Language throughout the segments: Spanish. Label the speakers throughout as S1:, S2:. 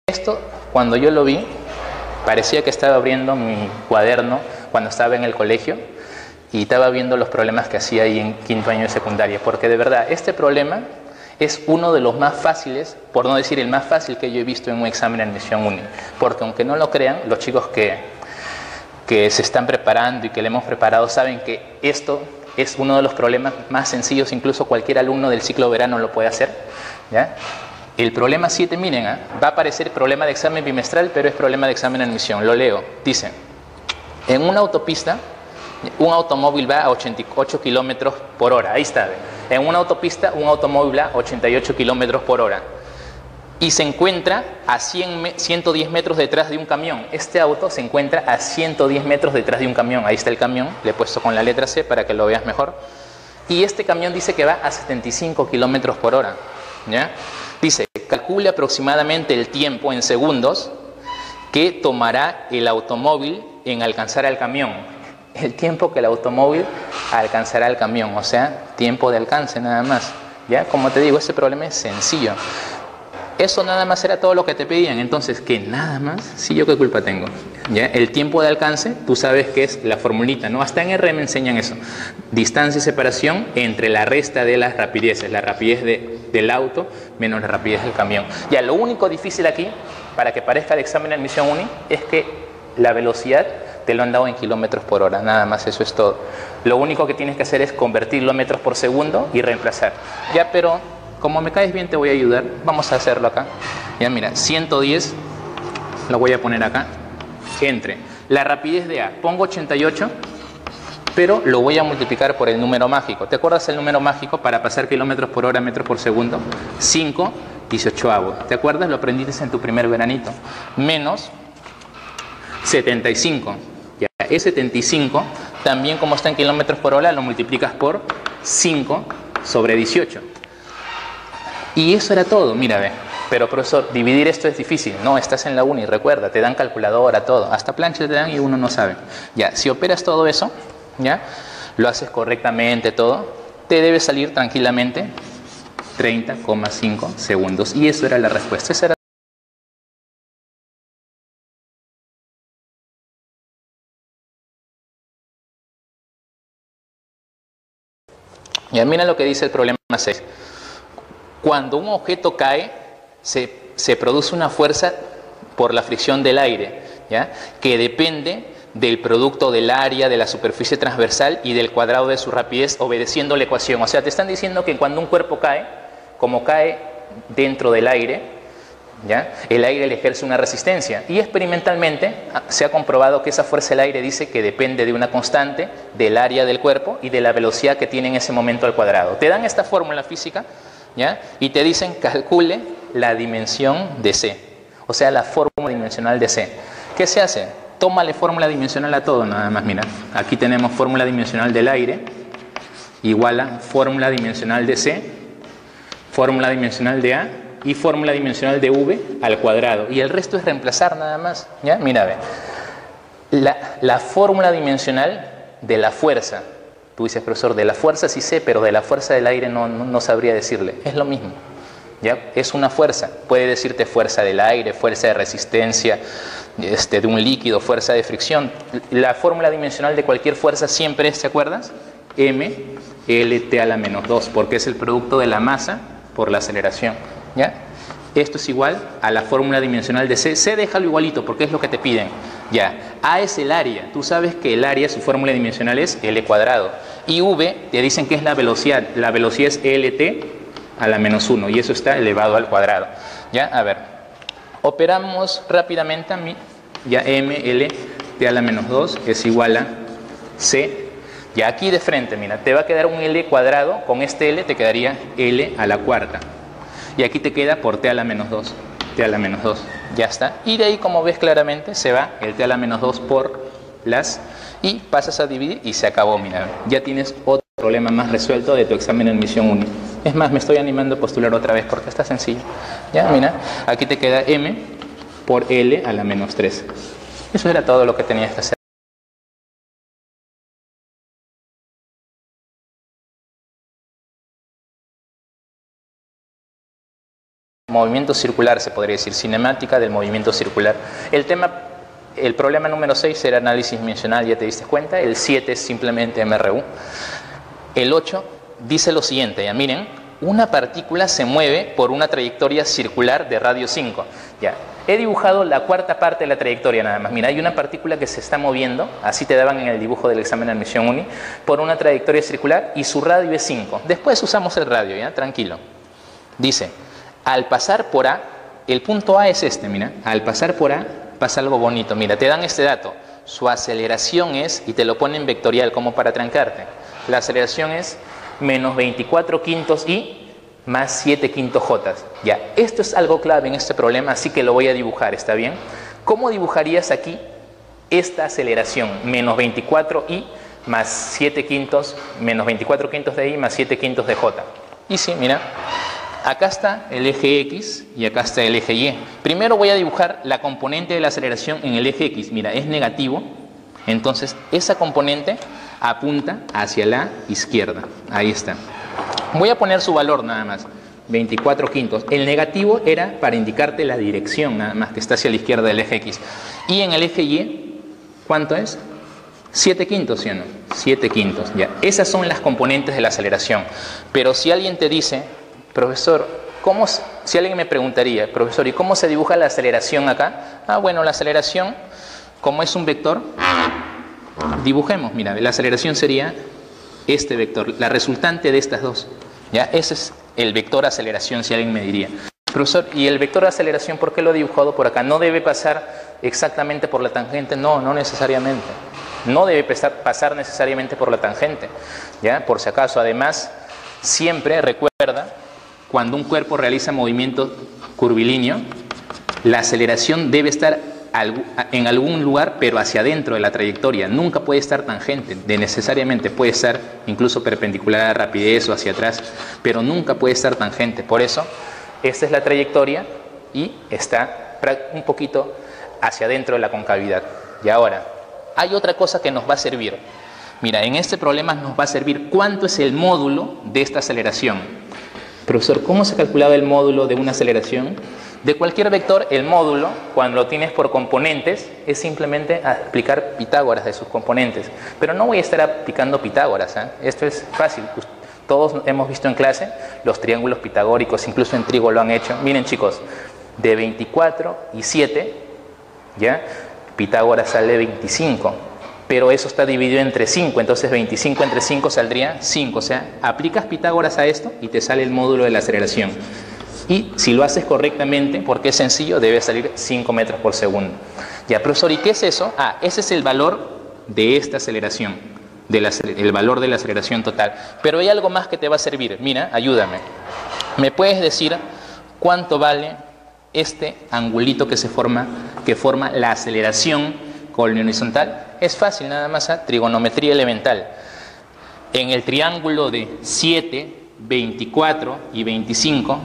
S1: Esto, cuando yo lo vi, parecía que estaba abriendo mi cuaderno cuando estaba en el colegio y estaba viendo los problemas que hacía ahí en quinto año de secundaria, porque de verdad, este problema es uno de los más fáciles, por no decir el más fácil que yo he visto en un examen de admisión uni, porque aunque no lo crean, los chicos que se están preparando y que le hemos preparado saben que esto es uno de los problemas más sencillos, incluso cualquier alumno del ciclo verano lo puede hacer, ¿ya? El problema 7, miren, va a aparecer problema de examen bimestral, pero es problema de examen de admisión. Lo leo. Dice, en una autopista, un automóvil va a 88 kilómetros por hora. Ahí está. En una autopista, un automóvil va a 88 kilómetros por hora. Y se encuentra a 110 metros detrás de un camión. Este auto se encuentra a 110 metros detrás de un camión. Ahí está el camión. Le he puesto con la letra C para que lo veas mejor. Y este camión dice que va a 75 kilómetros por hora. ¿Ya? Dice, calcule aproximadamente el tiempo en segundos que tomará el automóvil en alcanzar al camión. El tiempo que el automóvil alcanzará al camión, o sea, tiempo de alcance nada más. ¿Ya? Como te digo, este problema es sencillo. Eso nada más era todo lo que te pedían. Entonces, ¿qué nada más? Sí, ¿yo qué culpa tengo? ¿Ya? El tiempo de alcance, tú sabes que es la formulita, ¿no? Hasta en R me enseñan eso. Distancia y separación entre la resta de las rapideces. La rapidez del auto menos la rapidez del camión. Ya, lo único difícil aquí, para que parezca el examen de admisión uni, es que la velocidad te lo han dado en kilómetros por hora. Nada más, eso es todo. Lo único que tienes que hacer es convertirlo a metros por segundo y reemplazar. Ya, pero como me caes bien te voy a ayudar. Vamos a hacerlo acá. Ya, mira, 110 lo voy a poner acá. Entre la rapidez de A, pongo 88, pero lo voy a multiplicar por el número mágico. ¿Te acuerdas el número mágico para pasar kilómetros por hora a metros por segundo? 5 18avos. ¿Te acuerdas? Lo aprendiste en tu primer veranito. Menos 75. Ya, es 75. También, como está en kilómetros por hora, lo multiplicas por 5 sobre 18. Y eso era todo, mira, ve. Pero profesor, dividir esto es difícil. No, estás en la uni, recuerda, te dan calculadora, todo. Hasta plancha te dan y uno no sabe. Ya, si operas todo eso, ya, lo haces correctamente todo, te debe salir tranquilamente 30,5 segundos. Y eso era la respuesta. Esa era. Ya, mira lo que dice el problema 6. Cuando un objeto cae, se produce una fuerza por la fricción del aire, ¿ya? Que depende del producto del área, de la superficie transversal y del cuadrado de su rapidez, obedeciendo la ecuación. O sea, te están diciendo que cuando un cuerpo cae, como cae dentro del aire, ¿ya? El aire le ejerce una resistencia. Y experimentalmente se ha comprobado que esa fuerza del aire dice que depende de una constante, del área del cuerpo y de la velocidad que tiene en ese momento al cuadrado. Te dan esta fórmula física, ¿ya? Y te dicen calcule la dimensión de C, o sea, la fórmula dimensional de C. ¿Qué se hace? Tómale fórmula dimensional a todo, nada más, mira. Aquí tenemos fórmula dimensional del aire, igual a fórmula dimensional de C, fórmula dimensional de A y fórmula dimensional de V al cuadrado. Y el resto es reemplazar nada más, ¿ya? Mira, ve. La fórmula dimensional de la fuerza. Tú dices, profesor, de la fuerza sí sé, pero de la fuerza del aire no sabría decirle. Es lo mismo. ¿Ya? Es una fuerza. Puede decirte fuerza del aire, fuerza de resistencia de un líquido, fuerza de fricción. La fórmula dimensional de cualquier fuerza siempre es, ¿te acuerdas? mLt a la menos 2, porque es el producto de la masa por la aceleración. ¿Ya? Esto es igual a la fórmula dimensional de C. C déjalo igualito porque es lo que te piden. Ya. A es el área. Tú sabes que el área, su fórmula dimensional es L cuadrado. Y V te dicen que es la velocidad. La velocidad es LT a la menos 1 y eso está elevado al cuadrado. Ya, a ver. Operamos rápidamente a mí. Ya mLt a la menos 2 es igual a C. Ya aquí de frente, mira, te va a quedar un L cuadrado. Con este L te quedaría L a la cuarta. Y aquí te queda por t a la menos 2. T a la menos 2. Ya está. Y de ahí, como ves claramente, se va el t a la menos 2 por las... Y pasas a dividir y se acabó, mira. Ya tienes otro problema más resuelto de tu examen de admisión uni. Es más, me estoy animando a postular otra vez porque está sencillo. Ya, mira. Aquí te queda m por l a la menos 3. Eso era todo lo que tenías que hacer. movimiento circular, se podría decir, cinemática del movimiento circular. El problema número 6 era análisis dimensional, ya te diste cuenta. El 7 es simplemente MRU. El 8 dice lo siguiente, ya miren, una partícula se mueve por una trayectoria circular de radio 5. Ya, he dibujado la cuarta parte de la trayectoria nada más. Mira, hay una partícula que se está moviendo, así te daban en el dibujo del examen de admisión uni, por una trayectoria circular y su radio es 5. Después usamos el radio, ya, tranquilo. Dice, al pasar por A, el punto A es este, mira, al pasar por A pasa algo bonito. Mira, te dan este dato, su aceleración es, y te lo ponen vectorial como para trancarte, la aceleración es menos 24 quintos I más 7 quintos J. Ya, esto es algo clave en este problema, así que lo voy a dibujar, ¿está bien? ¿Cómo dibujarías aquí esta aceleración? Menos 24 I más 7 quintos, menos 24 quintos de I más 7 quintos de J. Y sí, mira, acá está el eje X y acá está el eje Y. Primero voy a dibujar la componente de la aceleración en el eje X. Mira, es negativo, entonces esa componente apunta hacia la izquierda. Ahí está. Voy a poner su valor nada más, 24 quintos. El negativo era para indicarte la dirección nada más, que está hacia la izquierda del eje X. Y en el eje Y, ¿cuánto es? 7 quintos, ¿sí o no? 7 quintos, ya. Esas son las componentes de la aceleración. Pero si alguien te dice, profesor, si alguien me preguntaría, profesor, ¿y cómo se dibuja la aceleración acá? Ah, bueno, la aceleración, como es un vector, dibujemos, mira, la aceleración sería este vector, la resultante de estas dos. ¿Ya? Ese es el vector aceleración, si alguien me diría. Profesor, ¿y el vector de aceleración por qué lo he dibujado por acá? ¿No debe pasar exactamente por la tangente? No, no necesariamente. No debe pasar necesariamente por la tangente. ¿Ya? Por si acaso, además, siempre recuerda, cuando un cuerpo realiza movimiento curvilíneo, la aceleración debe estar en algún lugar, pero hacia adentro de la trayectoria. Nunca puede estar tangente, necesariamente puede estar incluso perpendicular a la rapidez o hacia atrás, pero nunca puede estar tangente. Por eso, esta es la trayectoria y está un poquito hacia adentro de la concavidad. Y ahora, hay otra cosa que nos va a servir. Mira, en este problema nos va a servir cuánto es el módulo de esta aceleración. Profesor, ¿cómo se calculaba el módulo de una aceleración? De cualquier vector, el módulo, cuando lo tienes por componentes, es simplemente aplicar Pitágoras de sus componentes. Pero no voy a estar aplicando Pitágoras, ¿eh? Esto es fácil. Todos hemos visto en clase los triángulos pitagóricos, incluso en trigo lo han hecho. Miren, chicos, de 24 y 7, ¿ya? Pitágoras sale 25. Pero eso está dividido entre 5, entonces 25 entre 5 saldría 5. O sea, aplicas Pitágoras a esto y te sale el módulo de la aceleración. Y si lo haces correctamente, porque es sencillo, debe salir 5 metros por segundo. Ya, profesor, ¿y qué es eso? Ah, ese es el valor de esta aceleración, el valor de la aceleración total. Pero hay algo más que te va a servir. Mira, ayúdame. ¿Me puedes decir cuánto vale este angulito que forma la aceleración con la horizontal? Es fácil, nada más, trigonometría elemental. En el triángulo de 7, 24 y 25,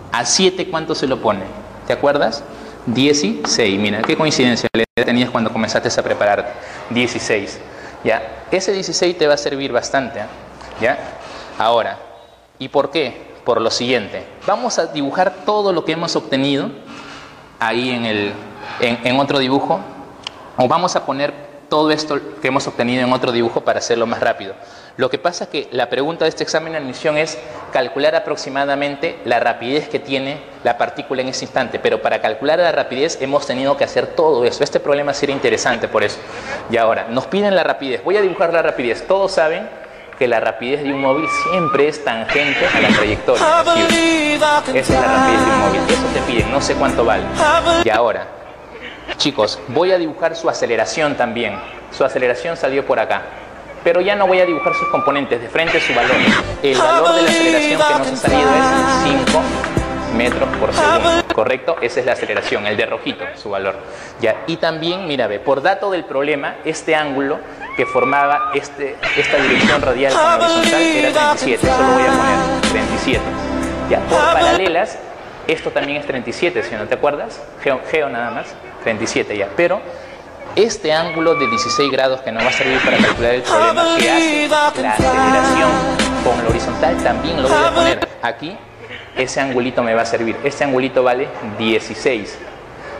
S1: a 7, ¿cuánto se lo pone? ¿Te acuerdas? 16. Mira, qué coincidencia la tenías cuando comenzaste a prepararte. 16. ¿Ya? Ese 16 te va a servir bastante. ¿Ya? Ahora, ¿y por qué? Por lo siguiente. Vamos a dibujar todo lo que hemos obtenido ahí en otro dibujo. O vamos a poner todo esto que hemos obtenido en otro dibujo para hacerlo más rápido. Lo que pasa es que la pregunta de este examen de admisión es calcular aproximadamente la rapidez que tiene la partícula en ese instante, pero para calcular la rapidez hemos tenido que hacer todo eso. Este problema sería interesante por eso. Y ahora, nos piden la rapidez. Voy a dibujar la rapidez. Todos saben que la rapidez de un móvil siempre es tangente a la trayectoria. Esa es la rapidez de un móvil. Eso te piden, no sé cuánto vale. Y ahora, chicos, voy a dibujar su aceleración también. Su aceleración salió por acá. Pero ya no voy a dibujar sus componentes, de frente su valor. El valor de la aceleración que nos ha salido es 5 metros por segundo. ¿Correcto? Esa es la aceleración, el de rojito, su valor. Ya. Y también, mira, ve, por dato del problema, este ángulo que formaba esta dirección radial con la horizontal era 37. Eso lo voy a poner 37. Ya. Por paralelas, esto también es 37, ¿sí? ¿No te acuerdas? Geo nada más, 37 ya. Pero este ángulo de 16 grados que nos va a servir para calcular el problema que hace la aceleración con la horizontal también lo voy a poner aquí ese angulito me va a servir. Este angulito vale 16.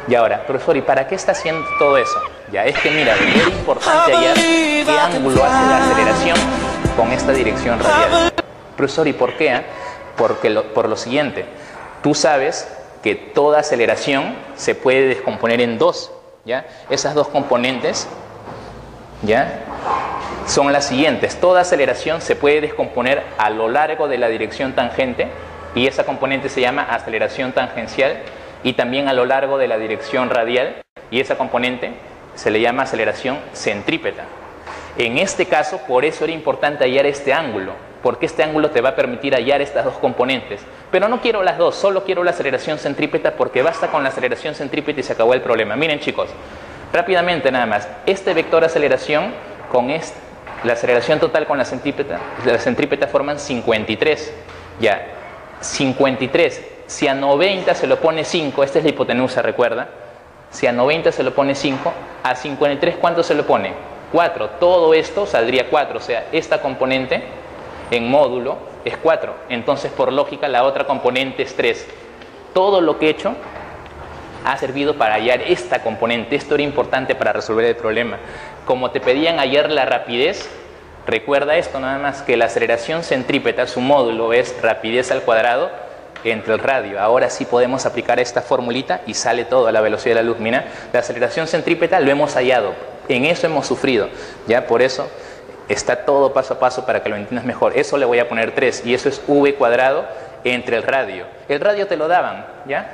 S1: Y ahora, profesor, ¿y para qué está haciendo todo eso? Ya, es que mira, es importante hallar qué ángulo hace la aceleración con esta dirección radial. Profesor, ¿y por qué? Por lo siguiente, tú sabes que toda aceleración se puede descomponer en dos, ¿ya? Esas dos componentes, ¿ya?, son las siguientes. Toda aceleración se puede descomponer a lo largo de la dirección tangente, y esa componente se llama aceleración tangencial, y también a lo largo de la dirección radial, y esa componente se le llama aceleración centrípeta. En este caso, por eso era importante hallar este ángulo, porque este ángulo te va a permitir hallar estas dos componentes. Pero no quiero las dos, solo quiero la aceleración centrípeta, porque basta con la aceleración centrípeta y se acabó el problema. Miren, chicos, rápidamente nada más, este vector aceleración con la aceleración total con la centrípeta forman 53. Ya, 53. Si a 90 se lo pone 5, esta es la hipotenusa, recuerda. Si a 90 se lo pone 5, a 53, ¿cuánto se lo pone? 4. Todo esto saldría 4, o sea, esta componente en módulo es 4. Entonces, por lógica, la otra componente es 3. Todo lo que he hecho ha servido para hallar esta componente. Esto era importante para resolver el problema. Como te pedían hallar la rapidez, recuerda esto nada más, que la aceleración centrípeta, su módulo es rapidez al cuadrado entre el radio. Ahora sí podemos aplicar esta formulita y sale todo a la velocidad de la luz. Mira, la aceleración centrípeta lo hemos hallado, en eso hemos sufrido, ya, por eso está todo paso a paso para que lo entiendas mejor. Eso le voy a poner 3 y eso es v cuadrado entre el radio. El radio te lo daban, ¿ya?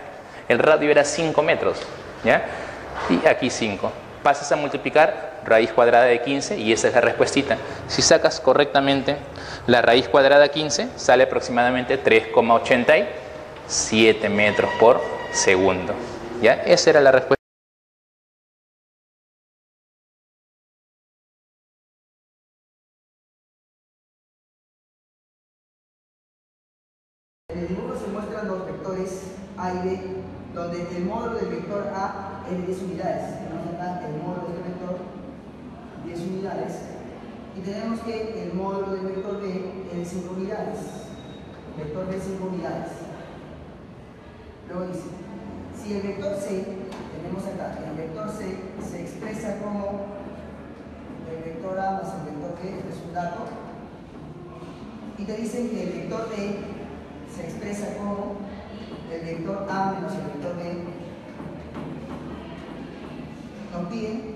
S1: El radio era 5 metros, ¿ya? Y aquí 5. Pasas a multiplicar raíz cuadrada de 15 y esa es la respuestita. Si sacas correctamente la raíz cuadrada de 15, sale aproximadamente 3,87 metros por segundo. ¿Ya? Esa era la respuesta.
S2: En el dibujo se muestran los vectores A y B, donde el módulo del vector A es de 10 unidades. Tenemos acá el módulo de este vector, 10 unidades. Y tenemos que el módulo del vector B es de 5 unidades. Vector B 5 unidades. Luego dice, si el vector C, tenemos acá, el vector C se expresa como el vector A más el vector B, este es un dato. Y te dicen que el vector B se expresa como el vector A menos el vector B. Nos piden,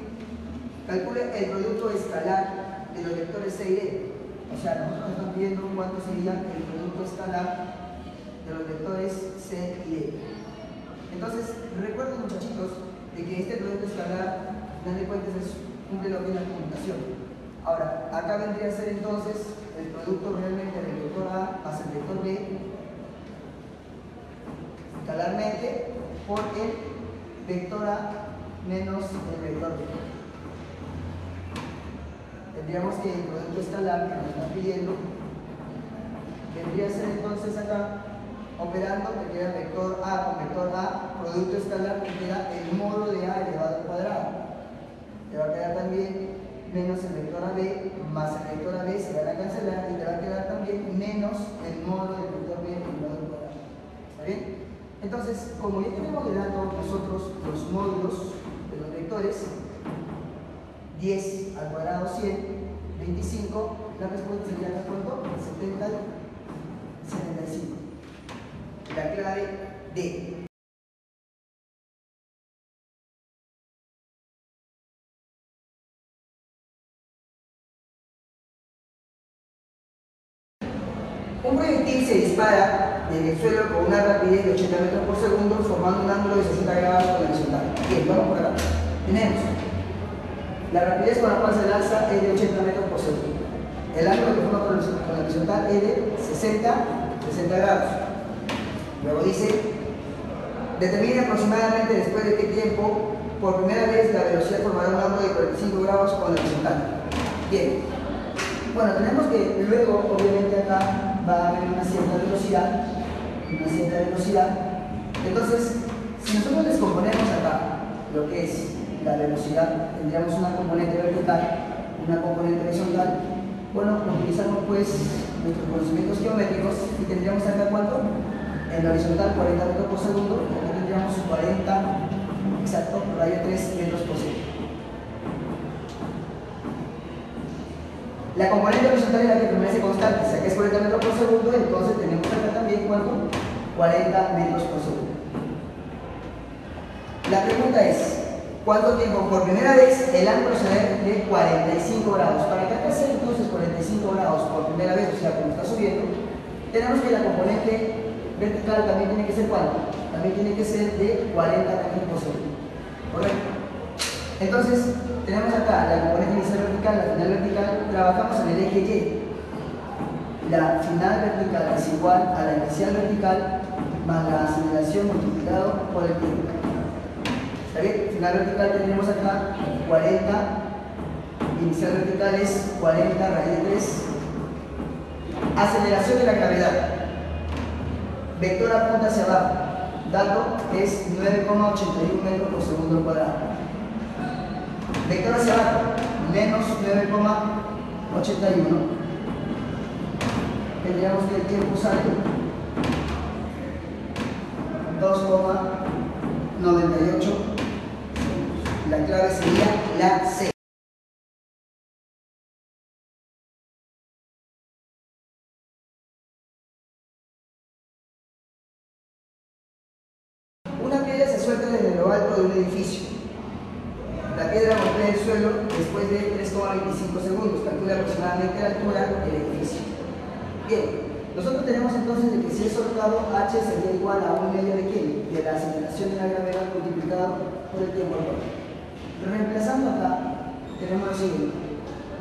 S2: calcule el producto escalar de los vectores C y D. O sea, nosotros nos están pidiendo cuánto sería el producto escalar de los vectores C y D. Entonces, recuerden, muchachitos, de que este producto escalar, al final de cuentas, cumple lo que es la computación. Ahora, acá vendría a ser entonces el producto realmente del vector A más el vector B, escalarmente, por el vector A menos el vector B. Tendríamos que el producto escalar que nos están pidiendo vendría a ser entonces acá, operando, que queda vector A con vector A, producto escalar que queda el módulo de A elevado al cuadrado. Te va a quedar también menos el vector AB más el vector AB, se van a cancelar y te va a quedar también menos el módulo del vector B elevado al cuadrado. ¿Está bien? Entonces, como ya tenemos de dato nosotros los módulos de los vectores, 10 al cuadrado 100, 25, la respuesta sería acá, ¿cuánto? 70, 75. La clave D. Un proyectil se dispara en el suelo con una rapidez de 80 metros por segundo, formando un ángulo de 60 grados con la horizontal. Bien, vamos por acá. Tenemos la rapidez con la cual se lanza es de 80 metros por segundo. El ángulo que forma con la horizontal es de 60 grados. Luego dice, determina aproximadamente después de qué tiempo, por primera vez la velocidad formará un ángulo de 45 grados con la horizontal. Bien. Bueno, tenemos que luego, obviamente acá va a haber una cierta velocidad. Entonces, si nosotros descomponemos acá lo que es la velocidad, tendríamos una componente vertical, una componente horizontal. Bueno, utilizamos pues nuestros conocimientos geométricos y tendríamos acá ¿cuánto? en la horizontal 40 metros por segundo, y aquí tendríamos 40, exacto, radio 3 metros por segundo. La componente horizontal es la que permanece constante, o sea que es 40 metros por segundo, entonces tenemos acá también ¿cuánto? 40 metros por segundo. La pregunta es, ¿cuánto tiempo? Por primera vez el ángulo será de 45 grados. Para que acá sea entonces 45 grados por primera vez, o sea, como está subiendo, tenemos que la componente vertical también tiene que ser ¿cuánto? También tiene que ser de 40 metros por segundo. ¿Correcto? Entonces, tenemos acá la componente inicial vertical, la final vertical, trabajamos en el eje Y. La final vertical es igual a la inicial vertical más la aceleración multiplicado por el tiempo. ¿Está bien? Final vertical tenemos acá 40, inicial vertical es 40 raíz de 3. Aceleración de la gravedad. Vector apunta hacia abajo. Dato es 9,81 metros por segundo al cuadrado. Vector hacia abajo, menos 9,81. Tendríamos que el tiempo sale 2,98. La clave sería la C. Una piedra se suelta desde lo alto de un edificio. La piedra golpea el suelo después de 3,25 segundos. Calcula aproximadamente la altura del edificio. Bien, nosotros tenemos entonces de que si es soltado, h sería igual a 1 medio de quién? De la aceleración de la gravedad multiplicado por el tiempo al cuadrado. Reemplazando acá, tenemos lo siguiente.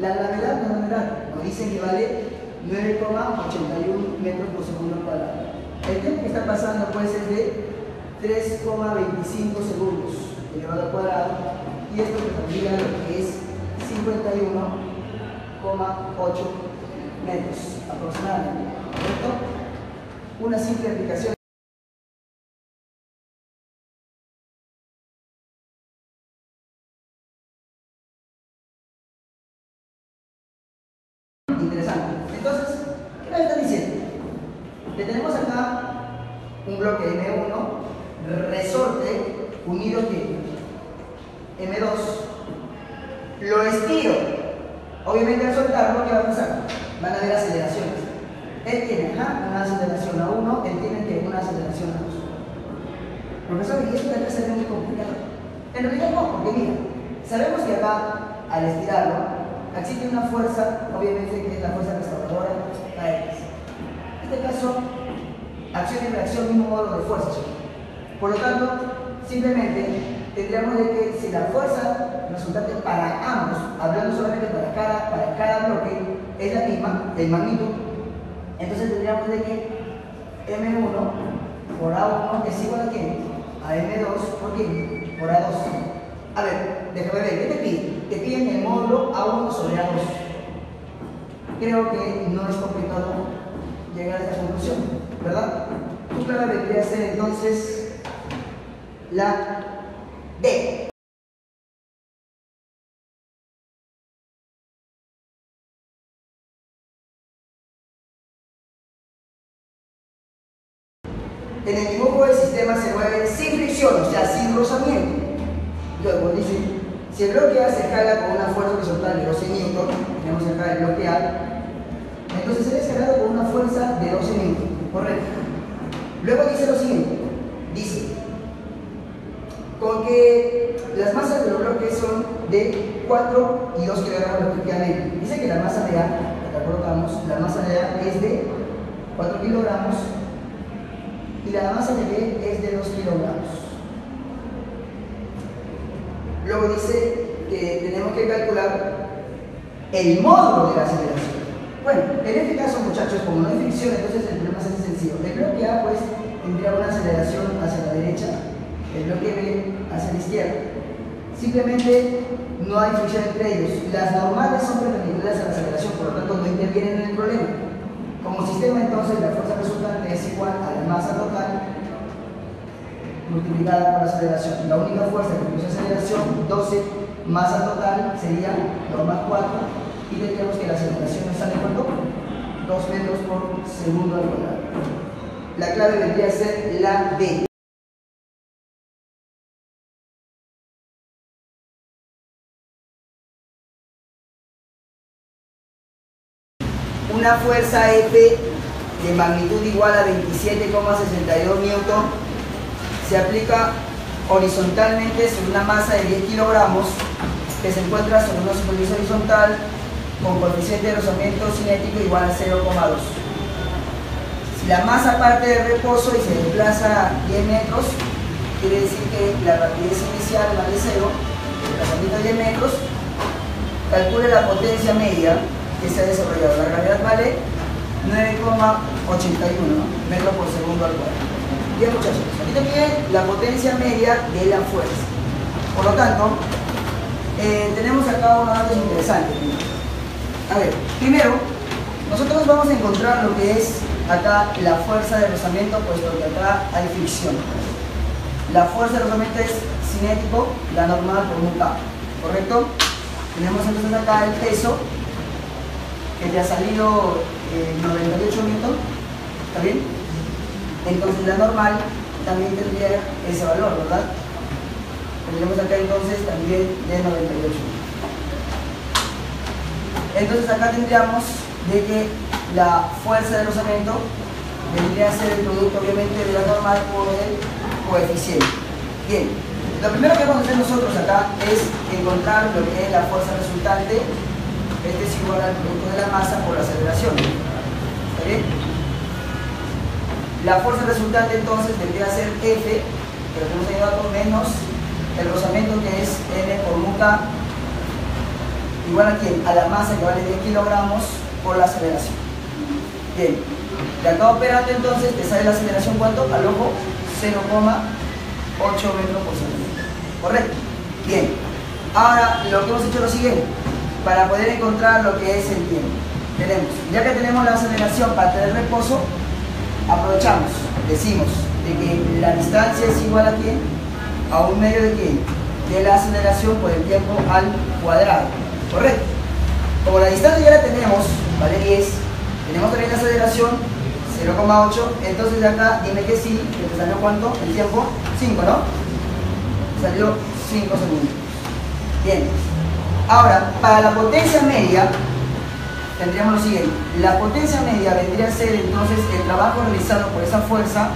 S2: La gravedad nos dice que vale 9,81 metros por segundo al cuadrado. El tiempo que está pasando pues es de 3,25 segundos elevado al cuadrado, y esto nos daría lo que es 51,8 metros aproximadamente. ¿Correcto? Una simple aplicación. Interesante. Entonces, ¿qué nos están diciendo? Que tenemos acá un bloque M1, resorte unido que M2, lo estiro. Obviamente al soltarlo, ¿qué va a pasar? Van a haber aceleraciones. Él tiene una aceleración a 1, él tiene que una aceleración a 2. Profesor, y esto debe ser muy complicado. En realidad no, porque mira, sabemos que acá, al estirarlo, existe una fuerza, obviamente que es la fuerza restauradora, la X. En este caso, acción y reacción, mismo modo de fuerza. Por lo tanto, simplemente tendríamos de que si la fuerza resultante para ambos, hablando solamente para cada bloque, es la misma, de magnitud, entonces tendríamos de que M1 por A1 es igual a ¿quién? A M2 por ¿quién? Por A2. A ver, déjame ver, ¿qué te piden? Te piden el módulo A1 sobre A2. Creo que no es complicado llegar a esta conclusión, ¿verdad? Tu clave vendría a ser entonces la D. En el dibujo del sistema se mueve sin fricción, o sea, sin rozamiento. Luego dice, si el bloque A se jala con una fuerza horizontal de 12 newton, tenemos acá el bloque A, entonces será jalado con una fuerza de 12 newton, correcto. Luego dice lo siguiente, dice, con que las masas de los bloques son de 4 y 2 kilogramos respectivamente. Dice que la masa de A, acá colocamos, la masa de A es de 4 kilogramos y la masa de B es de 2 kilogramos. Luego dice que tenemos que calcular el módulo de la aceleración. Bueno, en este caso, muchachos, como no hay fricción, entonces el problema es sencillo. El bloque A, pues, tendría una aceleración hacia la derecha, el bloque B hacia la izquierda. Simplemente no hay fricción entre ellos. Las normales son perpendiculares a la aceleración, por lo tanto no intervienen en el problema. Como sistema, entonces, la fuerza resultante es igual a la masa total multiplicada por la aceleración. La única fuerza que produce aceleración, 12, masa total sería 2 más 4, y tendríamos que la aceleración nos sale ¿cuánto? 2 metros por segundo al cuadrado. la clave vendría a ser la D. Una fuerza F de magnitud igual a 27,62 newton se aplica horizontalmente sobre una masa de 10 kilogramos que se encuentra sobre una superficie horizontal con coeficiente de rozamiento cinético igual a 0,2. Si la masa parte del reposo y se desplaza 10 metros, quiere decir que la rapidez inicial vale 0, el desplazamiento 10 metros, calcule la potencia media que se ha desarrollado. La gravedad vale 9,81 metros por segundo al cuadrado. Bien, muchachos, aquí también la potencia media de la fuerza. Por lo tanto, tenemos acá unos datos interesantes. A ver, primero, nosotros vamos a encontrar lo que es acá la fuerza de rozamiento, puesto que acá hay fricción. La fuerza de rozamiento es cinético, la normal por un K, ¿correcto? Tenemos entonces acá el peso, que te ha salido 98 newton, ¿está bien? Entonces la normal también tendría ese valor, ¿verdad? Tendríamos acá entonces también de 98. Entonces acá tendríamos de que la fuerza de rozamiento vendría a ser el producto obviamente de la normal por el coeficiente. Bien, lo primero que vamos a hacer nosotros acá es encontrar lo que es la fuerza resultante. Este es igual al producto de la masa por la aceleración. ¿Está bien? La fuerza resultante entonces vendría a ser F, que lo tenemos ahí abajo, menos el rozamiento que es N por mu K, igual a quién? A la masa que vale 10 kilogramos por la aceleración. Bien, de acá operando entonces te sale la aceleración, ¿cuánto? Al ojo, 0,8 metros por segundo. ¿Correcto? Bien, ahora lo que hemos hecho es lo siguiente, para poder encontrar lo que es el tiempo. Tenemos, ya que tenemos la aceleración para tener reposo, aprovechamos, decimos de que la distancia es igual a quién, a un medio de quién, de la aceleración por el tiempo al cuadrado, ¿correcto? Como la distancia ya la tenemos, vale 10, tenemos también la aceleración 0,8, entonces de acá dime que sí, que te salió cuánto, el tiempo, 5, ¿no? Salió 5 segundos. Bien, ahora para la potencia media tendríamos lo siguiente, la potencia media vendría a ser entonces el trabajo realizado por esa fuerza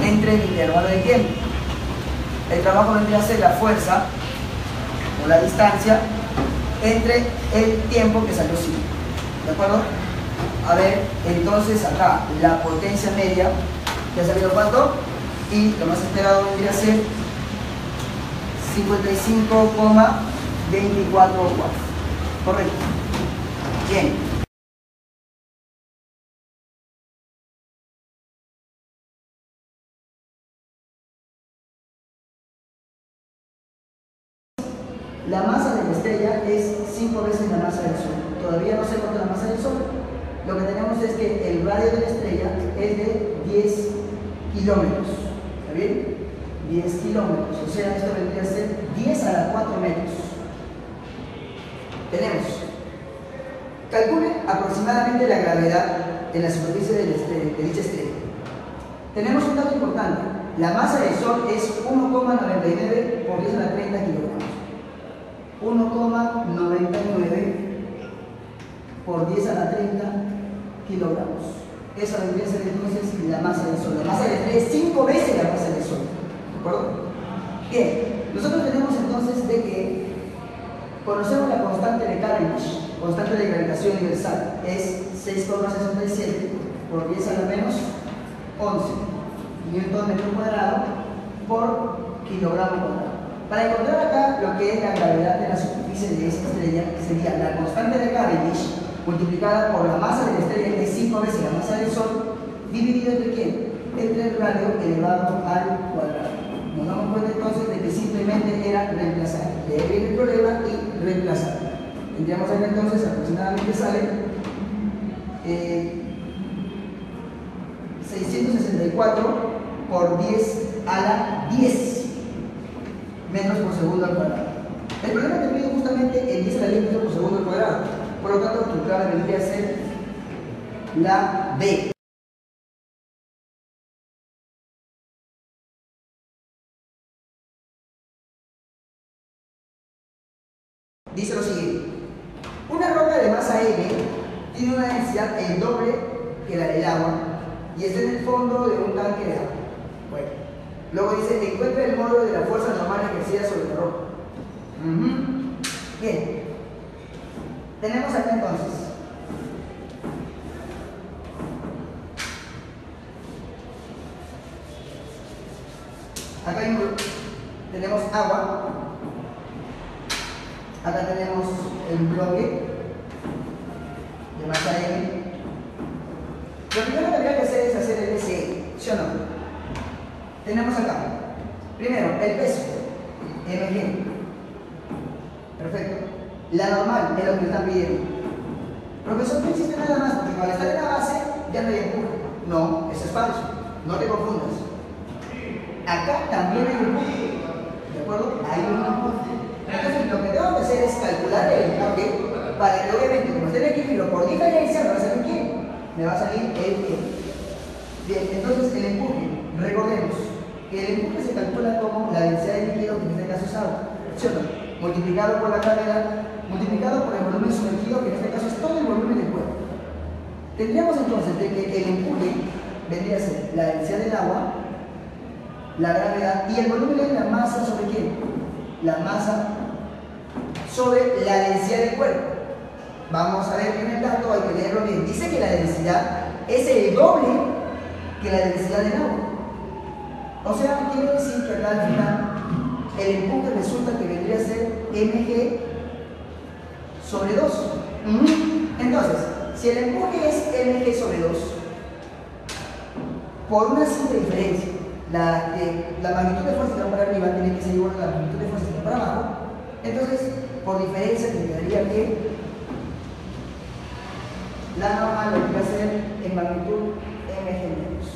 S2: entre el intervalo de tiempo. El trabajo vendría a ser la fuerza o la distancia entre el tiempo que salió 5. ¿De acuerdo? A ver, entonces acá la potencia media, ¿ya ha salido cuánto? Y lo más esperado vendría a ser 55,24 watts. Correcto. Bien. La masa de la estrella es 5 veces la masa del Sol. Todavía no sé cuánto es la masa del Sol. Lo que tenemos es que el radio de la estrella es de 10 kilómetros. ¿Está bien? 10 kilómetros. O sea, esto vendría a ser 10 a la 4 metros. Tenemos. Calcule aproximadamente la gravedad en la superficie de dicha estrella. Tenemos un dato importante. La masa del Sol es 1,99 por 10 a la 30 kilogramos. 1,99 por 10 a la 30 kilogramos. Esa vendría a ser entonces la masa del Sol. La masa del Sol es 5 veces la masa del Sol. ¿De acuerdo? Bien, nosotros tenemos entonces de que conocemos la constante de Cavendish, constante de gravitación universal, es 6,67 por 10 a la menos 11 newton metro cuadrado por kilogramo cuadrado. Para encontrar acá lo que es la gravedad de la superficie de esta estrella, sería la constante de Cavendish multiplicada por la masa de la estrella, que es 5 veces la masa del Sol, dividido entre quién? Entre el radio elevado al cuadrado. Nos damos cuenta entonces de que simplemente era reemplazar. De ahí viene el problema y reemplazar. Tendríamos acá entonces aproximadamente sale 664 por 10 a la 10 metros por segundo al cuadrado. El problema te pide justamente el 10 a la 10 metros por segundo al cuadrado. Por lo tanto, tu clave vendría a ser la B. dice lo siguiente. Una roca de masa M tiene una densidad el doble que la del agua y está en el fondo de un tanque de agua. Bueno, luego dice, encuentra el módulo de la fuerza normal ejercida sobre la roca. Bien, tenemos acá entonces tenemos agua, acá tenemos el bloque de masa M. Lo primero que habría que hacer es hacer el SE, ¿sí o no? Tenemos acá, primero, el peso, mg. Perfecto. La normal es lo que me están pidiendo. Profesor, no existe nada más, porque cuando está en la base ya no hay empuje. No, eso es falso. No te confundas. Acá también hay empuje. ¿De acuerdo? Hay un empuje. Entonces, lo que tengo que hacer es calcular el empuje para que, obviamente, como esté en equilibrio por diferencia, me va a salir quién. Me va a salir el quién. Bien, entonces el empuje, recordemos que el empuje se calcula como la densidad de líquido, que en este caso es agua. ¿Sí o no? Multiplicado por la gravedad, multiplicado por el volumen sumergido, que en este caso es todo el volumen del cuerpo. Tendríamos entonces de que el empuje vendría a ser la densidad del agua, la gravedad y el volumen es la masa sobre quién? La masa sobre la densidad del cuerpo. Vamos a ver en el dato, hay que leerlo bien. Dice que la densidad es el doble que la densidad del agua. O sea, quiere decir que acá al final el empuje resulta que vendría a ser mg sobre 2. Entonces, si el empuje es mg sobre 2, por una simple diferencia, la magnitud de fuerza que va para arriba tiene que ser igual a la magnitud de fuerza que va para abajo, entonces, por diferencia, te quedaría que la normal lo que va a ser en magnitud mg menos.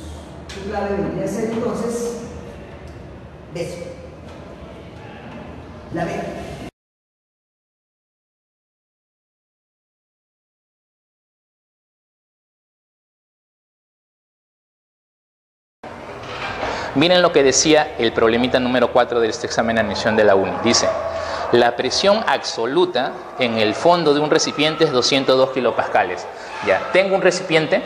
S2: Su clave vendría a ser entonces beso. La B.
S1: Miren lo que decía el problemita número 4 de este examen de admisión de la UNI. Dice, la presión absoluta en el fondo de un recipiente es 202 kilopascales. Ya, tengo un recipiente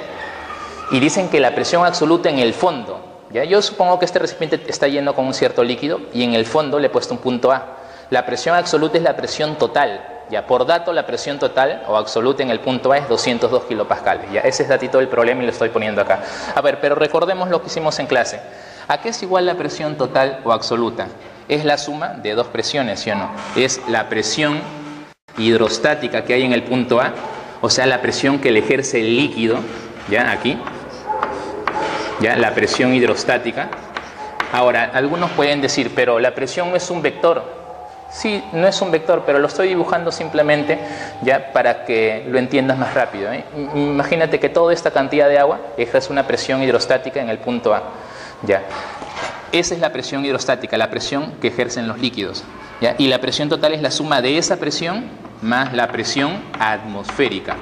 S1: y dicen que la presión absoluta en el fondo, ya, yo supongo que este recipiente está lleno con un cierto líquido y en el fondo le he puesto un punto A. La presión absoluta es la presión total. Ya, por dato, la presión total o absoluta en el punto A es 202 kilopascales. Ya, ese es datito del problema y lo estoy poniendo acá. A ver, pero recordemos lo que hicimos en clase. ¿A qué es igual la presión total o absoluta? Es la suma de dos presiones, ¿sí o no? Es la presión hidrostática que hay en el punto A, o sea, la presión que le ejerce el líquido, ya aquí, ya la presión hidrostática. Ahora, algunos pueden decir, pero la presión no es un vector. Sí, no es un vector, pero lo estoy dibujando simplemente ya para que lo entiendas más rápido, ¿eh? Imagínate que toda esta cantidad de agua ejerce una presión hidrostática en el punto A. Ya. Esa es la presión hidrostática, la presión que ejercen los líquidos, ¿ya? Y la presión total es la suma de esa presión más la presión atmosférica.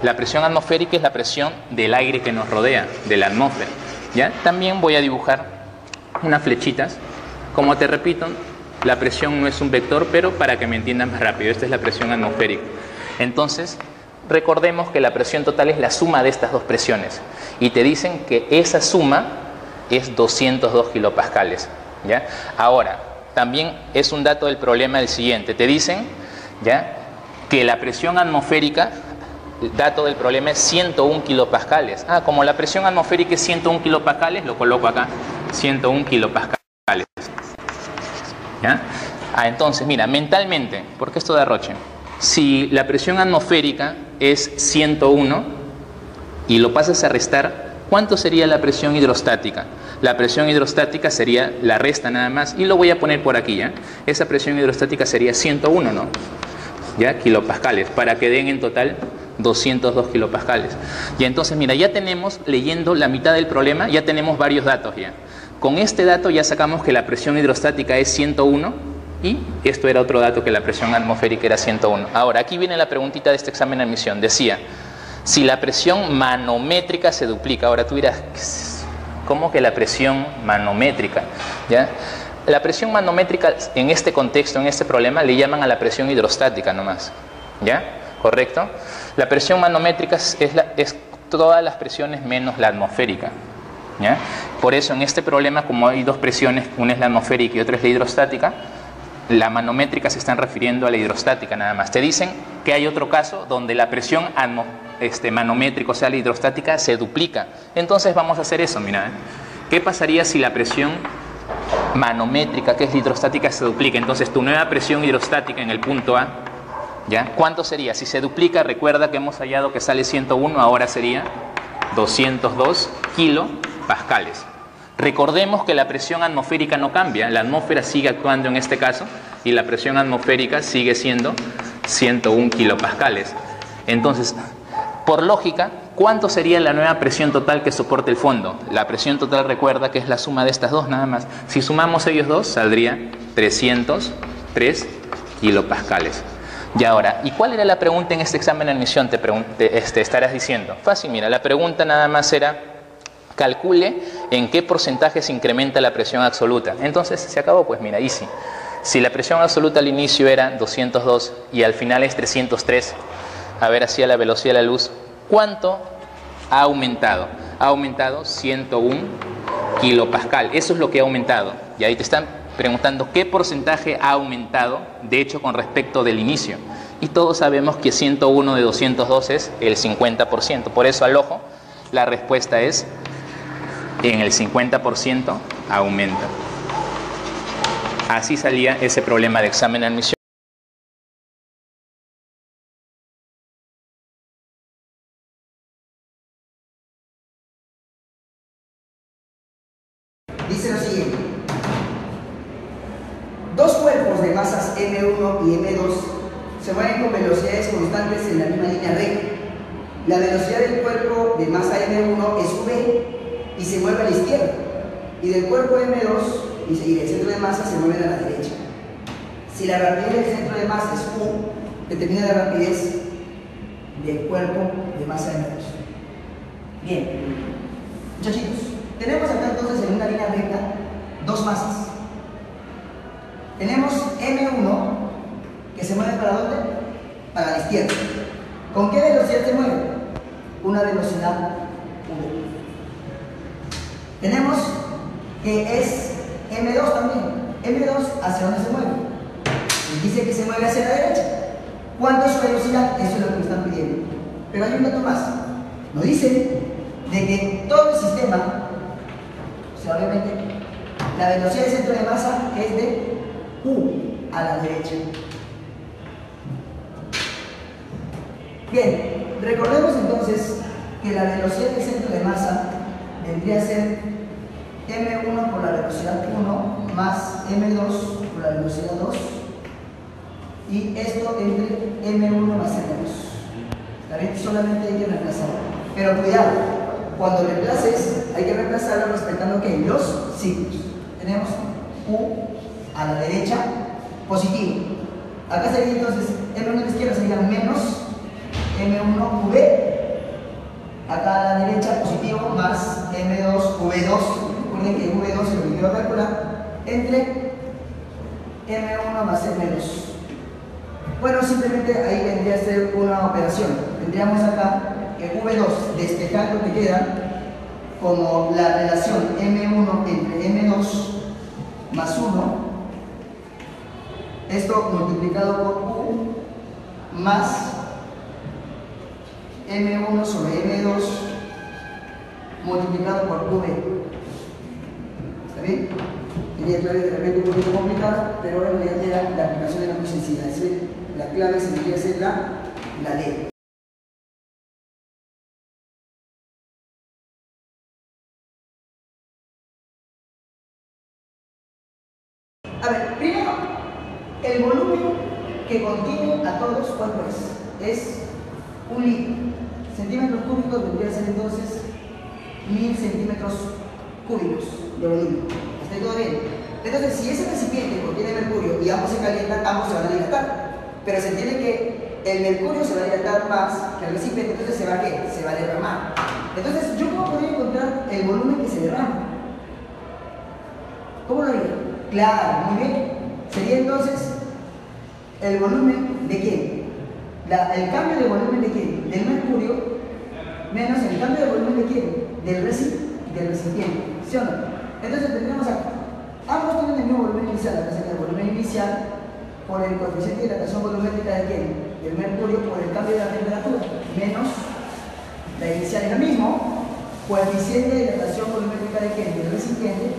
S1: La presión atmosférica es la presión del aire que nos rodea, de la atmósfera, ¿ya? También voy a dibujar unas flechitas. Como te repito, la presión no es un vector, pero para que me entiendan más rápido, esta es la presión atmosférica. Entonces, recordemos que la presión total es la suma de estas dos presiones. Y te dicen que esa suma es 202 kilopascales, ¿ya? Ahora, también es un dato del problema el siguiente. Te dicen, ¿ya?, que la presión atmosférica, el dato del problema es 101 kilopascales. Como la presión atmosférica es 101 kilopascales, lo coloco acá, 101 kilopascales. ¿Ya? Entonces, mira, mentalmente, porque esto de arroche, si la presión atmosférica es 101 y lo pasas a restar, ¿cuánto sería la presión hidrostática? La presión hidrostática sería la resta nada más, y lo voy a poner por aquí, ¿ya? Esa presión hidrostática sería 101, ¿no? ¿Ya? Kilopascales, para que den en total 202 kilopascales. Y entonces, mira, ya tenemos, leyendo la mitad del problema, ya tenemos varios datos ya. Con este dato ya sacamos que la presión hidrostática es 101 y esto era otro dato, que la presión atmosférica era 101. Ahora, aquí viene la preguntita de este examen de admisión. Decía, si la presión manométrica se duplica. Ahora tú dirás, ¿cómo que la presión manométrica? ¿Ya? La presión manométrica en este contexto, en este problema, le llaman a la presión hidrostática nomás. ¿Ya? ¿Correcto? La presión manométrica es todas las presiones menos la atmosférica. ¿Ya? Por eso en este problema, como hay dos presiones, una es la atmosférica y otra es la hidrostática, la manométrica se están refiriendo a la hidrostática nada más. Te dicen que hay otro caso donde la presión manométrica, o sea la hidrostática, se duplica. Entonces vamos a hacer eso, mira. ¿Qué pasaría si la presión manométrica, que es la hidrostática, se duplica? Entonces tu nueva presión hidrostática en el punto A, ¿ya? ¿Cuánto sería? Si se duplica, recuerda que hemos hallado que sale 101, ahora sería 202 kilopascales. Recordemos que la presión atmosférica no cambia, la atmósfera sigue actuando en este caso y la presión atmosférica sigue siendo 101 kilopascales. Entonces, por lógica, ¿cuánto sería la nueva presión total que soporte el fondo? La presión total, recuerda que es la suma de estas dos nada más. Si sumamos ellos dos, saldría 303 kilopascales. Y ahora, ¿y cuál era la pregunta en este examen de admisión? Te estarás diciendo. Fácil, mira, la pregunta nada más era: calcule en qué porcentaje se incrementa la presión absoluta. Entonces, se acabó, pues mira, easy. Si la presión absoluta al inicio era 202 y al final es 303, a ver, hacia la velocidad de la luz, ¿cuánto ha aumentado? Ha aumentado 101 kilopascal. Eso es lo que ha aumentado. Y ahí te están preguntando qué porcentaje ha aumentado, de hecho, con respecto del inicio. Y todos sabemos que 101 de 202 es el 50%. Por eso, al ojo, la respuesta es: en el 50% aumenta. Así salía ese problema de examen de admisión.
S2: Dice lo siguiente: dos cuerpos de masas M1 y M2 se mueven con velocidades constantes en la misma línea recta. La velocidad del cuerpo de masa M1 es v y se mueve a la izquierda, y del cuerpo M2 y el centro de masa se mueven a la derecha. Si la rapidez del centro de masa es u, determina la rapidez del cuerpo de masa M2. Bien, muchachitos, tenemos acá entonces en una línea recta dos masas. Tenemos M1 que se mueve ¿para dónde? Para la izquierda. ¿Con qué velocidad se mueve? Una velocidad v. Tenemos que es M2 también. M2, ¿hacia dónde se mueve? Nos dice que se mueve hacia la derecha. ¿Cuánto es su velocidad? Eso es lo que me están pidiendo. Pero hay un dato más. Nos dice de que todo el sistema, o sea, obviamente, la velocidad del centro de masa es de U a la derecha. Bien, recordemos entonces que la velocidad del centro de masa vendría a ser M1 por la velocidad 1 más M2 por la velocidad 2, y esto entre M1 más M2. ¿Está bien? Solamente hay que reemplazarlo. Pero cuidado, cuando reemplaces hay que reemplazarlo respetando que los signos. Tenemos U a la derecha positivo. Acá sería entonces M1 a la izquierda sería menos M1V. Acá a la derecha positivo más M2V2. Recuerden que V2 se lo olvidó calcular, entre M1 más M2. Bueno, simplemente ahí vendría a ser una operación. Tendríamos acá que V2, despejando que queda como la relación M1 entre M2 más 1, esto multiplicado por U más M1 sobre M2 multiplicado por V. ¿Está bien? Quería aclarar de repente un poquito complicado, pero en realidad la aplicación era muy sencilla. Es decir, la clave se debería ser la D. A ver, primero, el volumen que contiene a todos, ¿cuánto es? Es un litro. Centímetros cúbicos vendría a ser entonces 1000 centímetros cúbicos de volumen. ¿Está todo bien? Entonces, si ese recipiente contiene mercurio y ambos se calientan, ambos se van a dilatar. Pero se entiende que el mercurio se va a dilatar más que el recipiente, entonces se va a ¿qué? Se va a derramar. Entonces, ¿yo cómo podría encontrar el volumen que se derrama? ¿Cómo lo haría? Claro, muy bien. Sería entonces el volumen de quién? El cambio de volumen de quién? Del mercurio menos el cambio de volumen de quién? Del recipiente. ¿Sí o no? Entonces tendríamos acá. Ambos tienen el mismo volumen inicial. Acá sería el volumen inicial por el coeficiente de dilatación volumétrica de quién? Del mercurio por el cambio de la temperatura menos la inicial es lo mismo, coeficiente de dilatación volumétrica de quién? Del recipiente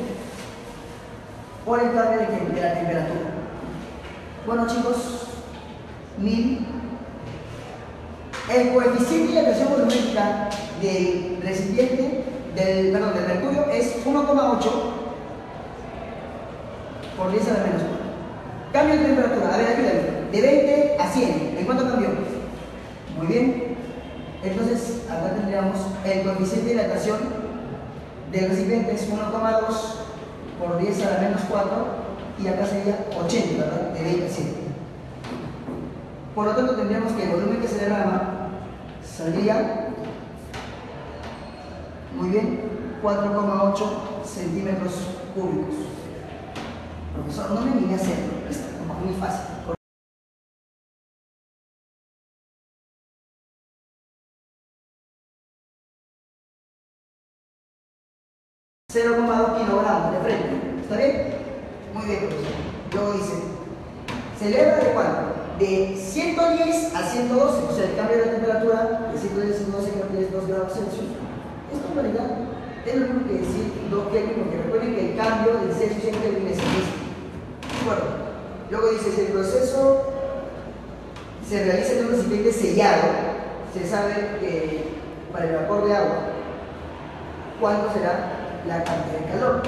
S2: por el cambio de quién? De la temperatura. Bueno chicos, 1000. El coeficiente de dilatación volumétrica del recipiente, del mercurio es 1,8 por 10 a la menos 4. Cambio de temperatura, a ver, ayúdame. De 20 a 100, ¿en cuánto cambió? Muy bien. Entonces, acá tendríamos el coeficiente de dilatación del recipiente es 1,2 por 10 a la menos 4 y acá sería 80, ¿verdad? De 20 a 100. Por lo tanto, tendríamos que el volumen que se derrama saldría, muy bien, 4,8 centímetros cúbicos. Profesor, no me vine a hacerlo, es muy fácil. 0,2 kilogramos de frente. ¿Está bien? Muy bien, profesor. Yo hice. Se eleva de cuánto? De 110 a 112. O sea, el cambio de la temperatura de 110 a 112 que es 2 grados Celsius. Esto en realidad es lo mismo que decir 2 Kelvin, porque recuerden que el cambio del Celsius en Kelvin es el mismo. Bueno, luego dice, si el proceso se realiza en un recipiente sellado, se sabe que para el vapor de agua, ¿cuánto será la cantidad de calor?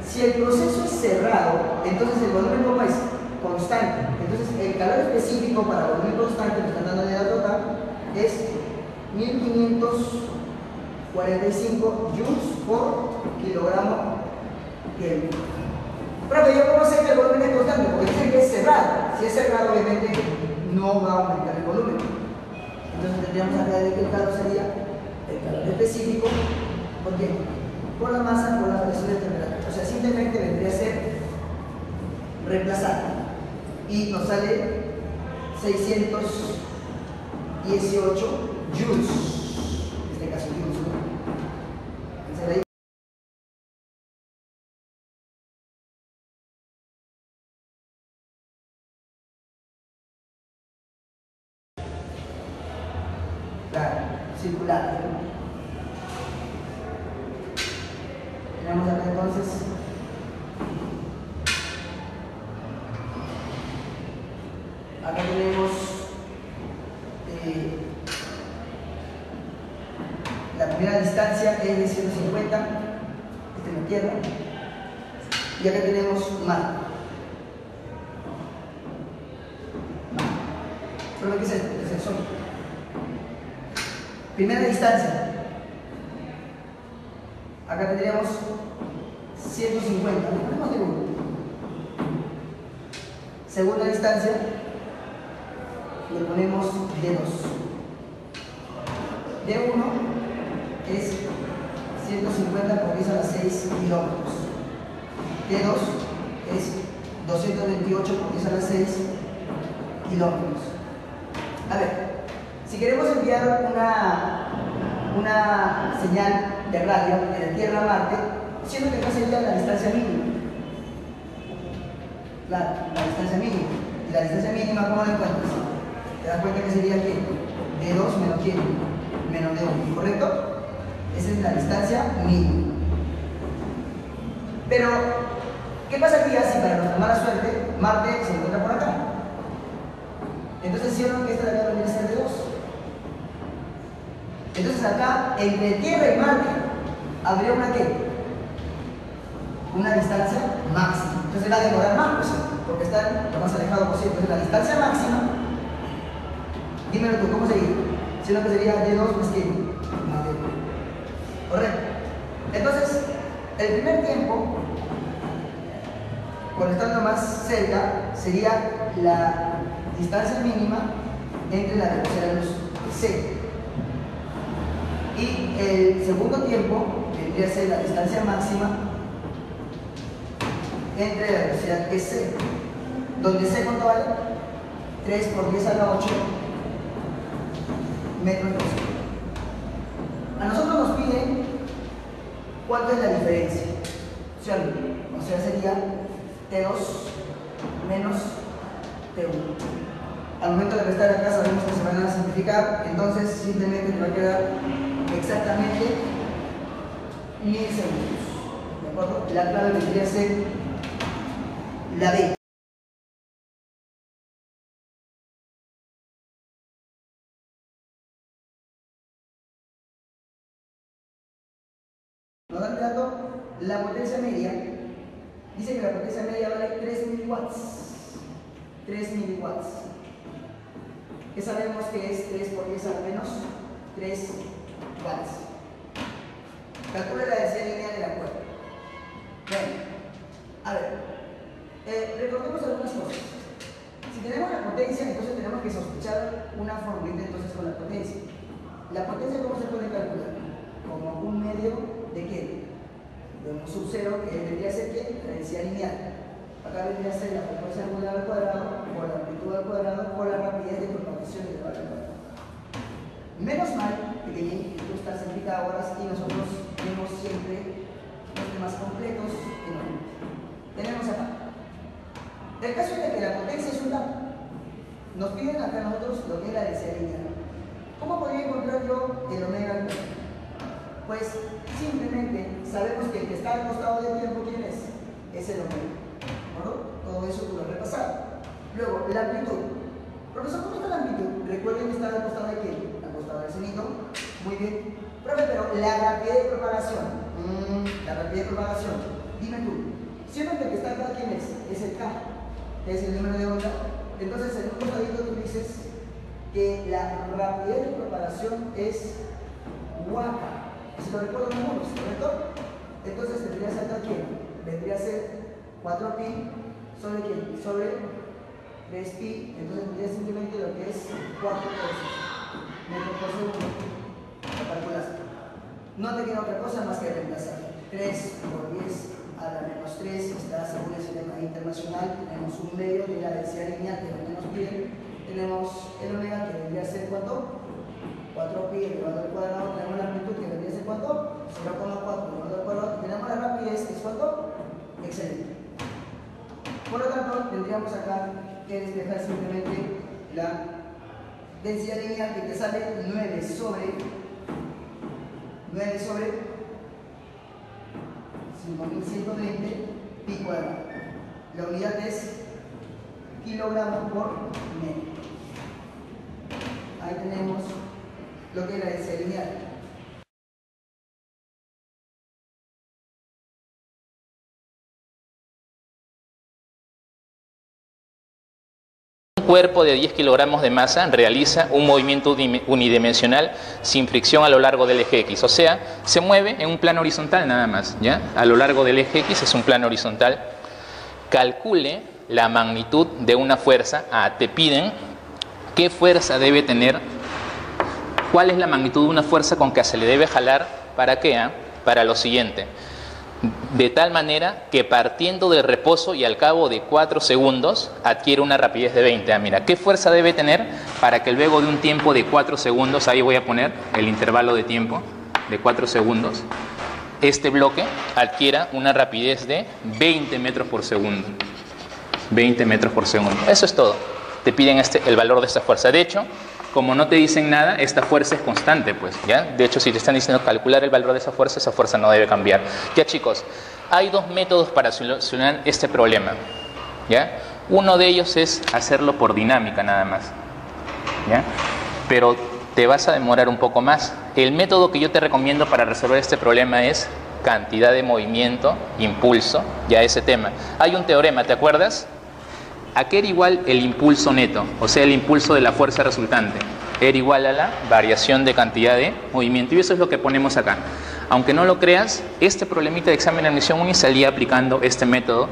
S2: Si el proceso es cerrado, entonces el volumen ¿cómo es? Constante. Entonces el calor específico para volumen constante, que están dando de dato acá, es 1545 joules por kilogramo Kelvin. Profe, ¿yo cómo sé que el volumen es constante? Porque dice que es cerrado. Si es cerrado, obviamente no va a aumentar el volumen. Entonces tendríamos acá de que el calor sería el calor específico. ¿Por qué? Por la masa, por la variación de temperatura. O sea, simplemente vendría a ser reemplazar. Y nos sale 618 joules. En este caso, joules, ¿no? Entonces, ahí claro, circular. Tenemos acá entonces acá tenemos la primera distancia es de 150, esta es la Tierra, y acá tenemos Marte. ¿Pero qué es esto? Es el Sol. Primera distancia. Acá tendríamos 150, le ponemos de 1. Segunda distancia, le ponemos de 2. De 1 es 150 por 10 a la 6 kilómetros. De 2 es 228 por 10 a la 6 kilómetros. A ver, si queremos enviar una señal de radio de la Tierra a Marte, siendo que acá sería la distancia mínima. La distancia mínima. Y la distancia mínima, ¿cómo la encuentras? Te das cuenta que sería ¿qué? De 2 menos ¿quién? Menos de 1, ¿correcto? Esa es la distancia mínima. Pero, ¿qué pasaría si para nuestra mala suerte Marte se encuentra por acá? Entonces, ¿sí o no que esta de acá vendría a ser de 2? Entonces acá, entre Tierra y Marte, habría una ¿qué? Una distancia máxima. Entonces va a demorar más, pues, porque está lo más alejado posible. Entonces la distancia máxima, dímelo tú, ¿cómo sería? Si no, que sería de 2 más que más de 1. ¿Correcto? Entonces, el primer tiempo, cuando estando más cerca, sería la distancia mínima entre la velocidad de la luz, C. Y el segundo tiempo vendría a ser la distancia máxima entre la velocidad que es C, donde C ¿cuánto vale? 3 por 10 a la 8 metros por segundo. A nosotros nos piden cuánto es la diferencia, ¿cierto? O sea, sería T2 menos T1. Al momento de restar acá sabemos que se van a simplificar, entonces simplemente nos va a quedar exactamente 1000 segundos. ¿De acuerdo? La clave vendría a ser la B. Nos dan dato la potencia media. Dice que la potencia media vale 3 miliwatts. 3 miliwatts. Que sabemos que es 3 por 10 al menos 3 watts. Calcula la densidad lineal de la cuerda. Bueno, a ver, recordemos algunas cosas. Si tenemos la potencia, entonces tenemos que sospechar una formulita entonces con la potencia. La potencia, ¿cómo se puede calcular? Como un medio de qué? De un sub cero, que vendría a ser ¿qué? La densidad lineal. Acá vendría a ser la proporción angular al cuadrado por la amplitud al cuadrado por la rapidez de propagación elevada al cuadrado. Menos mal que tú estás en Pitágoras y nosotros vemos siempre los temas completos en orden. Tenemos acá. El caso es de que la potencia es un dato. Nos piden acá nosotros lo que es la densidad lineal. ¿Cómo podría encontrar yo el omega al cuadrado? Pues simplemente sabemos que el que está al costado del tiempo, ¿quién es? Es el omega. ¿No? Todo eso tú lo has repasado. Luego, la amplitud. Profesor, ¿cómo está la amplitud? Recuerden que está al costado de quién? Al costado del cenito. Muy bien. Profe, pero la rapidez de propagación. La rapidez de propagación. Dime tú. Siempre que está acá, ¿quién es? Es el K. Es el número de onda. Entonces, en un costadito tú dices que la rapidez de propagación es Waka. Si lo recuerdo en números, ¿correcto? Entonces tendría que ser acá quién? Vendría a ser 4pi sobre quién? Sobre 3pi. Entonces tendría simplemente lo que es 4 tercios metros por segundo. Lo calculas. No te queda otra cosa más que reemplazar. 3 por 10 a la menos 3 está según el sistema internacional. Tenemos un medio de la densidad lineal que es lo que nos piden. Tenemos el omega que vendría a ser ¿cuánto? 4pi elevado al cuadrado, tenemos la amplitud que vendría a ser ¿cuánto? 0,4 elevado al cuadrado, tenemos la rapidez que es ¿cuánto? Excelente. Por lo tanto, tendríamos acá que despejar simplemente la densidad lineal que te sale 9 sobre 5120 pi cuadrado. La unidad es kilogramos por metro. Ahí tenemos lo que es la densidad lineal.
S1: Un cuerpo de 10 kilogramos de masa realiza un movimiento unidimensional sin fricción a lo largo del eje X, o sea, se mueve en un plano horizontal nada más, ¿ya? A lo largo del eje X es un plano horizontal. Calcule la magnitud de una fuerza. Te piden qué fuerza debe tener. ¿Cuál es la magnitud de una fuerza con que se le debe jalar? ¿Para qué? Para lo siguiente. De tal manera que partiendo del reposo y al cabo de 4 segundos adquiere una rapidez de 20. Mira, ¿qué fuerza debe tener para que luego de un tiempo de 4 segundos, ahí voy a poner el intervalo de tiempo de 4 segundos, este bloque adquiera una rapidez de 20 metros por segundo? 20 metros por segundo. Eso es todo. Te piden el valor de esta fuerza. De hecho, como no te dicen nada, esta fuerza es constante, pues, ¿ya? De hecho, si te están diciendo calcular el valor de esa fuerza no debe cambiar. Ya, chicos, hay dos métodos para solucionar este problema, ¿ya? Uno de ellos es hacerlo por dinámica nada más, ¿ya? Pero te vas a demorar un poco más. El método que yo te recomiendo para resolver este problema es cantidad de movimiento, impulso, ya ese tema. Hay un teorema, ¿te acuerdas? ¿A qué era igual el impulso neto? O sea, el impulso de la fuerza resultante. Era igual a la variación de cantidad de movimiento. Y eso es lo que ponemos acá. Aunque no lo creas, este problemita de examen de admisión uni salía aplicando este método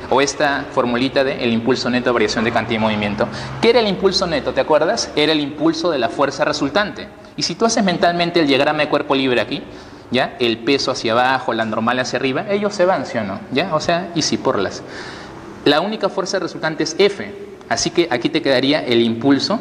S1: o esta formulita de el impulso neto de variación de cantidad de movimiento. ¿Qué era el impulso neto? ¿Te acuerdas? Era el impulso de la fuerza resultante. Y si tú haces mentalmente el diagrama de cuerpo libre aquí, ¿ya? El peso hacia abajo, la normal hacia arriba, ellos se van, ¿sí o no? ¿Ya? O sea, y si por las. La única fuerza resultante es F, así que aquí te quedaría el impulso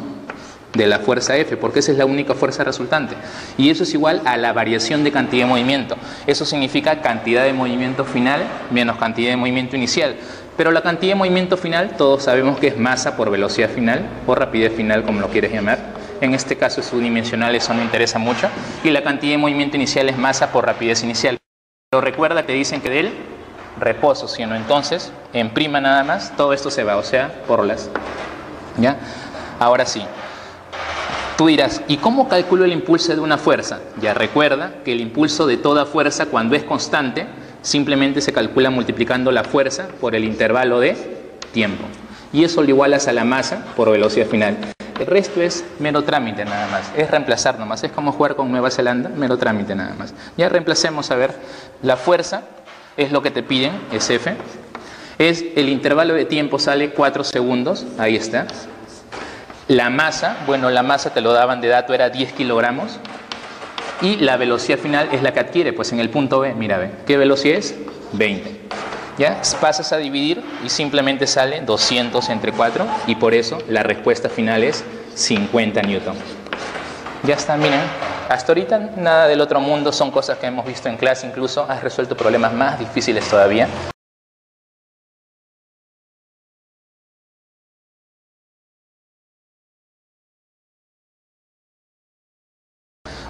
S1: de la fuerza F, porque esa es la única fuerza resultante. Y eso es igual a la variación de cantidad de movimiento. Eso significa cantidad de movimiento final menos cantidad de movimiento inicial. Pero la cantidad de movimiento final, todos sabemos que es masa por velocidad final, o rapidez final, como lo quieres llamar. En este caso es unidimensional, eso no interesa mucho. Y la cantidad de movimiento inicial es masa por rapidez inicial. Pero recuerda que dicen que del reposo, ¿sí o no? Entonces, en prima nada más, todo esto se va, o sea, por las. ¿Ya? Ahora sí. Tú dirás, ¿y cómo calculo el impulso de una fuerza? Ya recuerda que el impulso de toda fuerza, cuando es constante, simplemente se calcula multiplicando la fuerza por el intervalo de tiempo. Y eso lo igualas a la masa por velocidad final. El resto es mero trámite nada más. Es reemplazar nomás. Es como jugar con Nueva Zelanda, mero trámite nada más. Ya reemplacemos, a ver, la fuerza es lo que te piden, es F. Es el intervalo de tiempo, sale 4 segundos, ahí está. La masa, bueno, la masa te lo daban de dato, era 10 kilogramos. Y la velocidad final es la que adquiere, pues en el punto B, mira, ve, ¿qué velocidad es? 20. ¿Ya? Pasas a dividir y simplemente sale 200 entre 4 y por eso la respuesta final es 50 newton. Ya está, miren, hasta ahorita nada del otro mundo, son cosas que hemos visto en clase, incluso has resuelto problemas más difíciles todavía.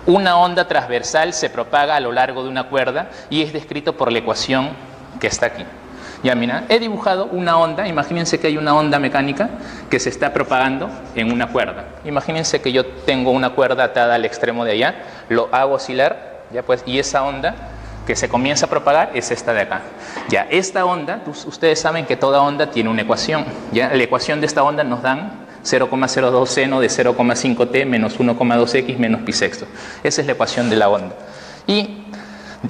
S1: Una onda transversal se propaga a lo largo de una cuerda y es descrito por la ecuación que está aquí. Ya mira, he dibujado una onda, imagínense que hay una onda mecánica que se está propagando en una cuerda. Imagínense que yo tengo una cuerda atada al extremo de allá, lo hago oscilar, ya pues, y esa onda que se comienza a propagar es esta de acá. Ya, esta onda, ustedes saben que toda onda tiene una ecuación. Ya, la ecuación de esta onda nos dan 0,02 seno de 0,5t menos 1,2x menos pi sexto. Esa es la ecuación de la onda. Y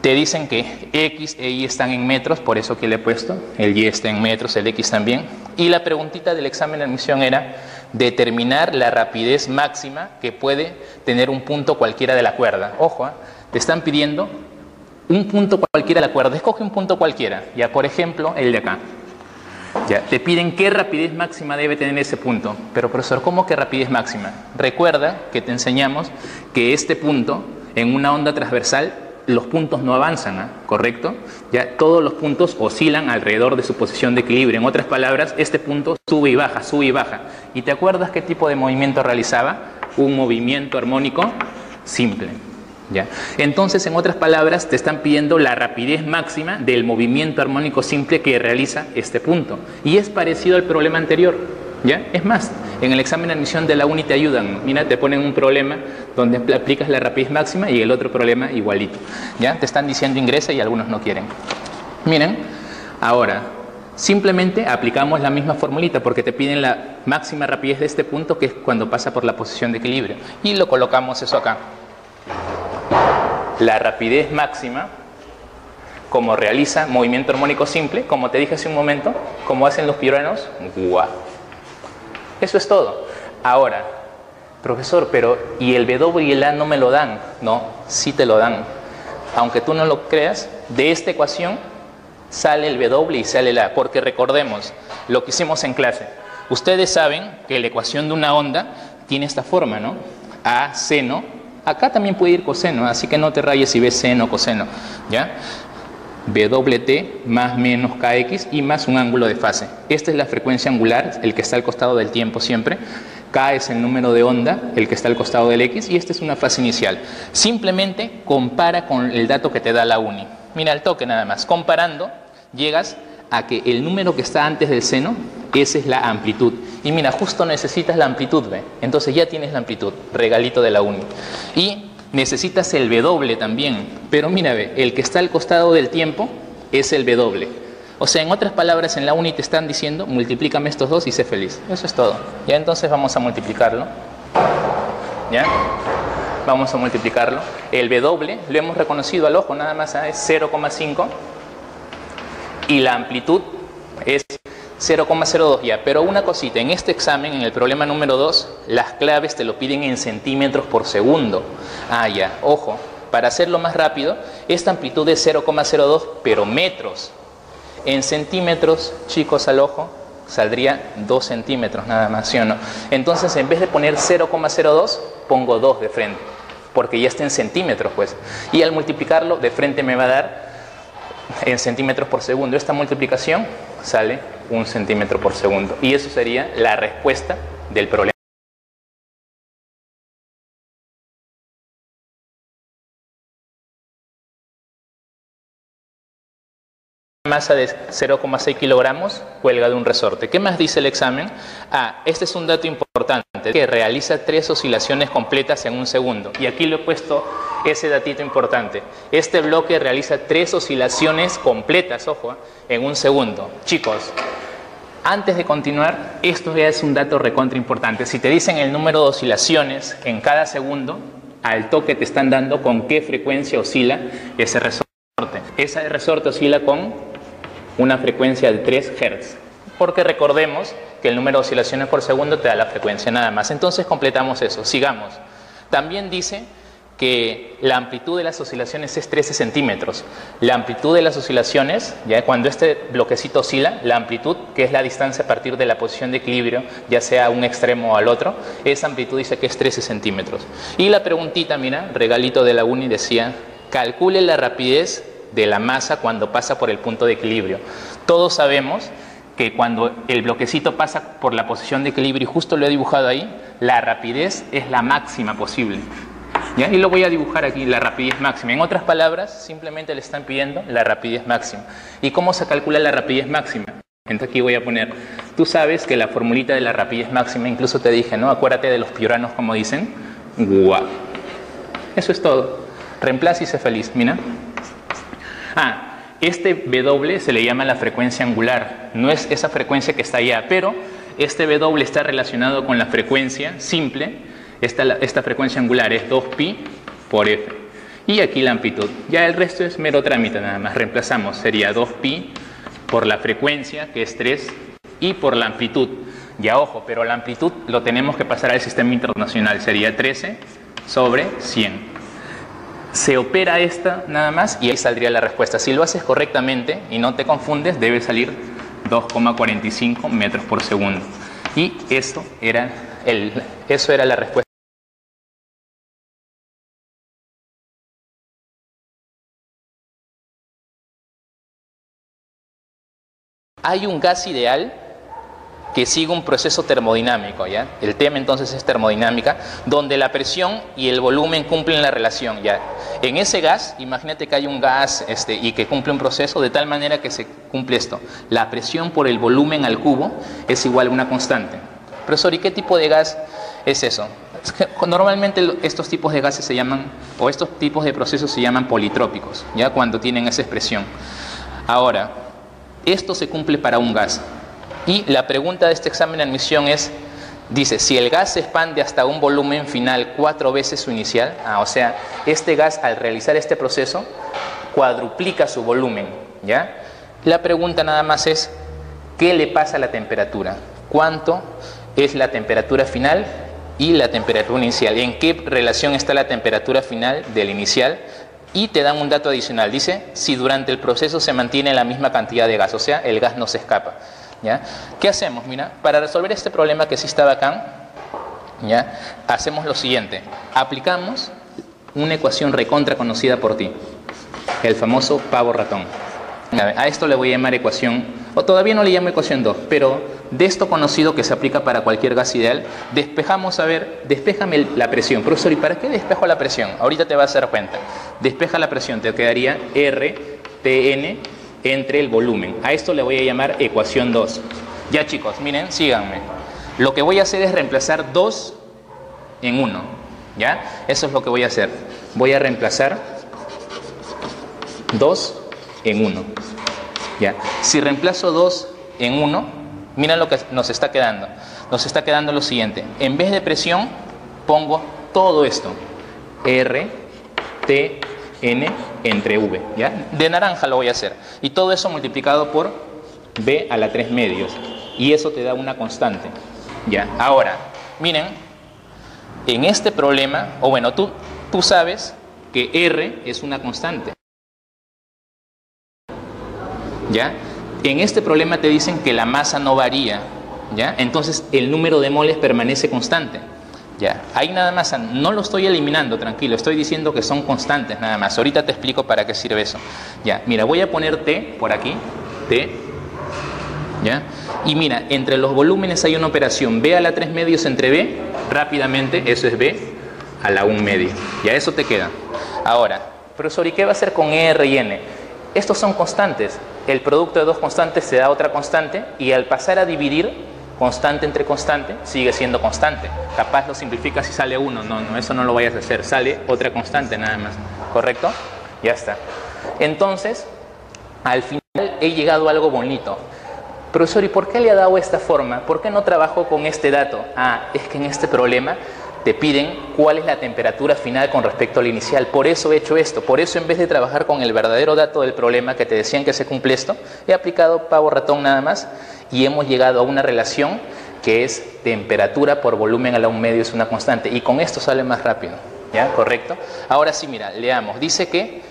S1: te dicen que x e y están en metros, por eso que le he puesto, el y está en metros, el x también. Y la preguntita del examen de admisión era determinar la rapidez máxima que puede tener un punto cualquiera de la cuerda. Ojo, te están pidiendo un punto cualquiera de la cuerda. Escoge un punto cualquiera, ya por ejemplo el de acá. Ya, te piden qué rapidez máxima debe tener ese punto. Pero profesor, ¿cómo que rapidez máxima? Recuerda que te enseñamos que este punto, en una onda transversal, los puntos no avanzan, ¿eh? ¿Correcto? Ya todos los puntos oscilan alrededor de su posición de equilibrio. En otras palabras, este punto sube y baja, sube y baja. ¿Y te acuerdas qué tipo de movimiento realizaba? Un movimiento armónico simple. ¿Ya? Entonces, en otras palabras, te están pidiendo la rapidez máxima del movimiento armónico simple que realiza este punto. Y es parecido al problema anterior. ¿Ya? Es más, en el examen de admisión de la UNI te ayudan. Mira, te ponen un problema donde aplicas la rapidez máxima y el otro problema igualito. ¿Ya? Te están diciendo ingresa y algunos no quieren. Miren, ahora, simplemente aplicamos la misma formulita porque te piden la máxima rapidez de este punto, que es cuando pasa por la posición de equilibrio. Y lo colocamos eso acá. La rapidez máxima, como realiza movimiento armónico simple, como te dije hace un momento, como hacen los piruanos, ¡guau! Eso es todo. Ahora, profesor, pero ¿y el W y el A no me lo dan? No, sí te lo dan. Aunque tú no lo creas, de esta ecuación sale el W y sale el A, porque recordemos lo que hicimos en clase. Ustedes saben que la ecuación de una onda tiene esta forma, ¿no? A seno. Acá también puede ir coseno, así que no te rayes si ves seno o coseno, ¿ya? BWT más menos KX y más un ángulo de fase. Esta es la frecuencia angular, el que está al costado del tiempo siempre. K es el número de onda, el que está al costado del X, y esta es una fase inicial. Simplemente compara con el dato que te da la UNI. Mira, al toque nada más. Comparando, llegas a que el número que está antes del seno, esa es la amplitud. Y mira, justo necesitas la amplitud, ¿ve? Entonces ya tienes la amplitud, regalito de la UNI. Y necesitas el W también, pero mira, ve, el que está al costado del tiempo es el W. O sea, en otras palabras, en la UNI te están diciendo, multiplícame estos dos y sé feliz. Eso es todo. Ya, entonces vamos a multiplicarlo. ¿Ya? Vamos a multiplicarlo. El W lo hemos reconocido al ojo, nada más, ¿eh? Es 0,5. Y la amplitud es 0,02 ya. Pero una cosita, en este examen, en el problema número 2, las claves te lo piden en centímetros por segundo. Ah, ya, ojo, para hacerlo más rápido, esta amplitud es 0,02, pero metros. En centímetros, chicos, al ojo, saldría 2 centímetros nada más, ¿sí o no? Entonces, en vez de poner 0,02, pongo 2 de frente, porque ya está en centímetros, pues. Y al multiplicarlo, de frente me va a dar en centímetros por segundo. Esta multiplicación sale 1 centímetro por segundo. Y eso sería la respuesta del problema. Masa de 0,6 kilogramos cuelga de un resorte. ¿Qué más dice el examen? Este es un dato importante, que realiza 3 oscilaciones completas en un segundo. Y aquí lo he puesto ese datito importante. Este bloque realiza 3 oscilaciones completas, ojo, en un segundo. Chicos, antes de continuar, esto ya es un dato recontra importante. Si te dicen el número de oscilaciones en cada segundo, al toque te están dando con qué frecuencia oscila ese resorte. Ese resorte oscila con una frecuencia de 3 Hz, porque recordemos que el número de oscilaciones por segundo te da la frecuencia nada más. Entonces completamos eso, sigamos. También dice que la amplitud de las oscilaciones es 13 centímetros. La amplitud de las oscilaciones, ya cuando este bloquecito oscila, la amplitud, que es la distancia a partir de la posición de equilibrio, ya sea a un extremo o al otro, esa amplitud dice que es 13 centímetros. Y la preguntita, mira, regalito de la uni, decía, calcule la rapidez de la masa cuando pasa por el punto de equilibrio. Todos sabemos que cuando el bloquecito pasa por la posición de equilibrio, y justo lo he dibujado ahí, la rapidez es la máxima posible. ¿Ya? Y lo voy a dibujar aquí, la rapidez máxima. En otras palabras, simplemente le están pidiendo la rapidez máxima. ¿Y cómo se calcula la rapidez máxima? Entonces aquí voy a poner, tú sabes que la formulita de la rapidez máxima, incluso te dije, ¿no? Acuérdate de los pioranos como dicen, guau. Eso es todo. Reemplaza y sé feliz, mira. Este W se le llama la frecuencia angular, no es esa frecuencia que está allá, pero este W está relacionado con la frecuencia simple, esta frecuencia angular es 2pi por f, y aquí la amplitud. Ya el resto es mero trámite nada más, reemplazamos, sería 2pi por la frecuencia, que es 3, y por la amplitud. Ya ojo, pero la amplitud lo tenemos que pasar al sistema internacional, sería 13 sobre 100. Se opera esta nada más y ahí saldría la respuesta. Si lo haces correctamente y no te confundes, debe salir 2,45 metros por segundo. Y eso era la respuesta. Hay un gas ideal que sigue un proceso termodinámico, ¿ya? El tema entonces es termodinámica, donde la presión y el volumen cumplen la relación, ¿ya? En ese gas, imagínate que hay un gas y que cumple un proceso de tal manera que se cumple esto. La presión por el volumen al cubo es igual a una constante. Profesor, ¿y qué tipo de gas es eso? Es que normalmente estos tipos de gases se llaman, o estos tipos de procesos se llaman politrópicos, ¿ya? Cuando tienen esa expresión. Ahora, esto se cumple para un gas. Y la pregunta de este examen de admisión es, dice, si el gas se expande hasta un volumen final 4 veces su inicial, o sea, este gas al realizar este proceso cuadruplica su volumen, ¿ya? La pregunta nada más es, ¿qué le pasa a la temperatura? ¿Cuánto es la temperatura final y la temperatura inicial? ¿En qué relación está la temperatura final del inicial? Y te dan un dato adicional, dice, si durante el proceso se mantiene la misma cantidad de gas, o sea, el gas no se escapa. ¿Ya? ¿Qué hacemos? Mira, para resolver este problema que sí está bacán, ¿ya? Hacemos lo siguiente, aplicamos una ecuación recontra conocida por ti, el famoso pavo ratón. A esto le voy a llamar ecuación, o todavía no le llamo ecuación 2, pero de esto conocido que se aplica para cualquier gas ideal, despejamos, despéjame la presión. Profesor, ¿y para qué despejo la presión? Ahorita te vas a dar cuenta. Despeja la presión, te quedaría RTN entre el volumen. A esto le voy a llamar ecuación 2. Ya chicos, miren, síganme. Lo que voy a hacer es reemplazar 2 en 1. ¿Ya? Eso es lo que voy a hacer. Voy a reemplazar 2 en 1. ¿Ya? Si reemplazo 2 en 1, miren lo que nos está quedando. Nos está quedando lo siguiente. En vez de presión, pongo todo esto. R, T, N entre V, ¿ya? De naranja lo voy a hacer. Y todo eso multiplicado por B a la 3 medios. Y eso te da una constante, ¿ya? Ahora, miren, en este problema, o bueno, tú sabes que R es una constante. ¿Ya? En este problema te dicen que la masa no varía, ¿ya? Entonces el número de moles permanece constante. Ya, ahí nada más, no lo estoy eliminando, tranquilo, estoy diciendo que son constantes nada más. Ahorita te explico para qué sirve eso. Ya, mira, voy a poner T por aquí, T, ¿ya? Y mira, entre los volúmenes hay una operación, B a la 3 medios entre B, rápidamente, eso es B a la 1 medio. Ya, eso te queda. Ahora, profesor, ¿y qué va a hacer con R y N? Estos son constantes. El producto de dos constantes te da otra constante y al pasar a dividir constante entre constante, sigue siendo constante. Capaz lo simplificas y sale 1. No, eso no lo vayas a hacer. Sale otra constante nada más. ¿Correcto? Ya está. Entonces, al final he llegado a algo bonito. Profesor, ¿y por qué le ha dado esta forma? ¿Por qué no trabajo con este dato? Ah, es que en este problema te piden cuál es la temperatura final con respecto al inicial. Por eso he hecho esto. Por eso, en vez de trabajar con el verdadero dato del problema que te decían que se cumple esto, he aplicado pavo ratón nada más y hemos llegado a una relación que es temperatura por volumen a la 1 medio es una constante. Y con esto sale más rápido. ¿Ya? ¿Correcto? Ahora sí, mira, leamos. Dice que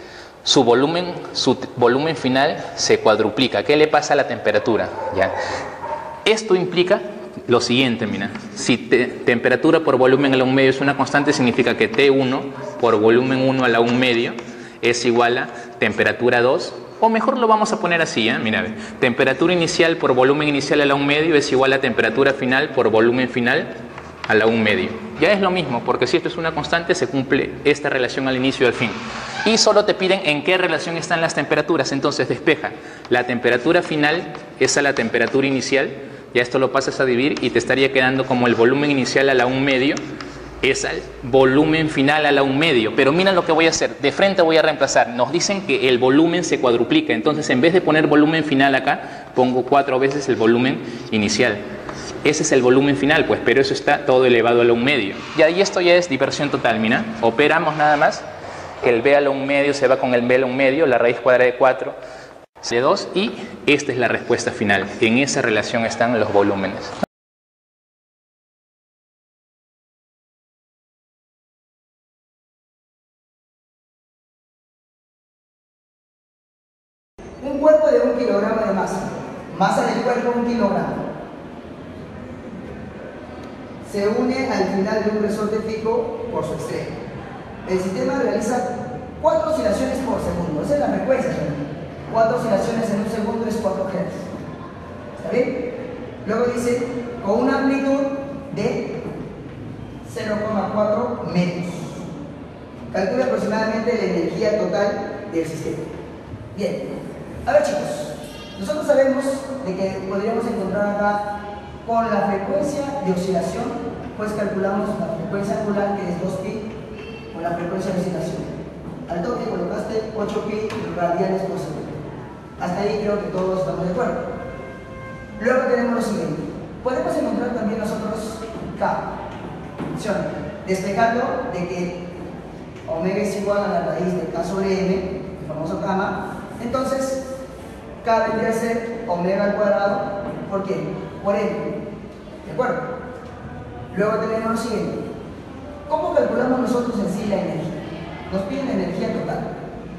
S1: su volumen final se cuadruplica. ¿Qué le pasa a la temperatura? ¿Ya? Esto implica lo siguiente, mira, si temperatura por volumen a la 1 medio es una constante, significa que T1 por volumen 1 a la 1 medio es igual a temperatura 2, o mejor lo vamos a poner así, mira, temperatura inicial por volumen inicial a la 1 medio es igual a temperatura final por volumen final a la 1 medio. Ya es lo mismo, porque si esto es una constante, se cumple esta relación al inicio y al fin. Y solo te piden en qué relación están las temperaturas, entonces despeja. La temperatura final es a la temperatura inicial. Ya esto lo pasas a dividir y te estaría quedando como el volumen inicial a la 1 medio es al volumen final a la 1 medio. Pero mira lo que voy a hacer, de frente voy a reemplazar. Nos dicen que el volumen se cuadruplica, entonces en vez de poner volumen final acá, pongo 4 veces el volumen inicial. Ese es el volumen final, pues, pero eso está todo elevado a la 1 medio. Y esto ya es diversión total, mira. Operamos nada más, que el b a la 1 medio se va con el b a la 1 medio, la raíz cuadrada de 4, de 2 y esta es la respuesta final. En esa relación están los volúmenes.
S2: Un cuerpo de 1 kilogramo de masa. Masa del cuerpo 1 kilogramo. Se une al final de un resorte fijo por su extremo. El sistema realiza 4 oscilaciones por segundo. Esa es la frecuencia. 4 oscilaciones en un segundo es 4 Hz. ¿Está bien? Luego dice, con una amplitud de 0,4 metros. Calcula aproximadamente la energía total del sistema. Bien. A ver, chicos. Nosotros sabemos de que podríamos encontrar acá con la frecuencia de oscilación, pues calculamos la frecuencia angular, que es 2pi, con la frecuencia de oscilación. Al toque colocaste 8pi radianes por segundo. Hasta ahí creo que todos estamos de acuerdo. Luego tenemos lo siguiente. Podemos encontrar también nosotros K. Despejando de que omega es igual a la raíz de K sobre M, el famoso gamma. Entonces, K vendría a ser omega al cuadrado. ¿Por qué? Por M. ¿De acuerdo? Luego tenemos lo siguiente. ¿Cómo calculamos nosotros en sí la energía? Nos piden la energía total.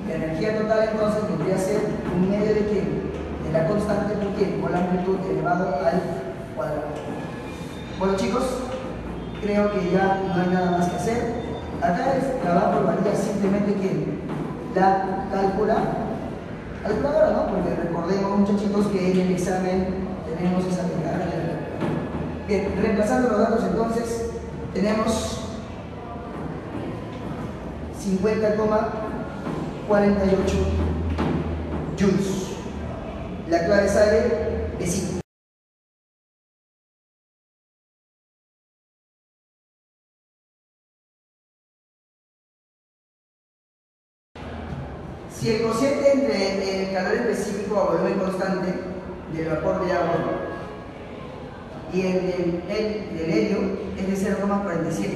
S2: La energía total entonces vendría a ser un medio de qué? De la constante por qué? Por la amplitud elevado al cuadrado. Bueno, chicos, creo que ya no hay nada más que hacer. Acá el trabajo varía simplemente que la calculadora, ¿no? Porque recordemos, muchachitos, que en el examen tenemos esa pegada. Bien, reemplazando los datos entonces, tenemos 50,48 joules. La clave sale de 5. Si el cociente entre el calor específico a volumen constante del vapor de agua y el del helio es de 0,47,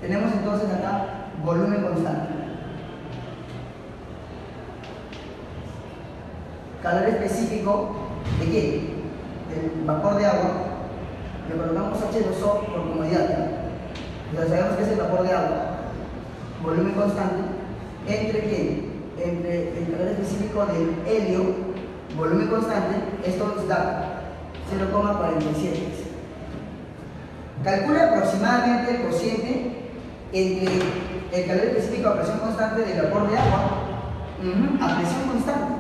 S2: tenemos entonces acá volumen constante. Calor específico ¿de qué? Del vapor de agua. Le colocamos H2O por comodidad. Ya sabemos que es el vapor de agua. volumen constante, ¿entre quién? Entre el calor específico del helio, volumen constante, esto nos da 0,47. Calcula aproximadamente el cociente entre el calor específico a presión constante del vapor de agua a presión constante.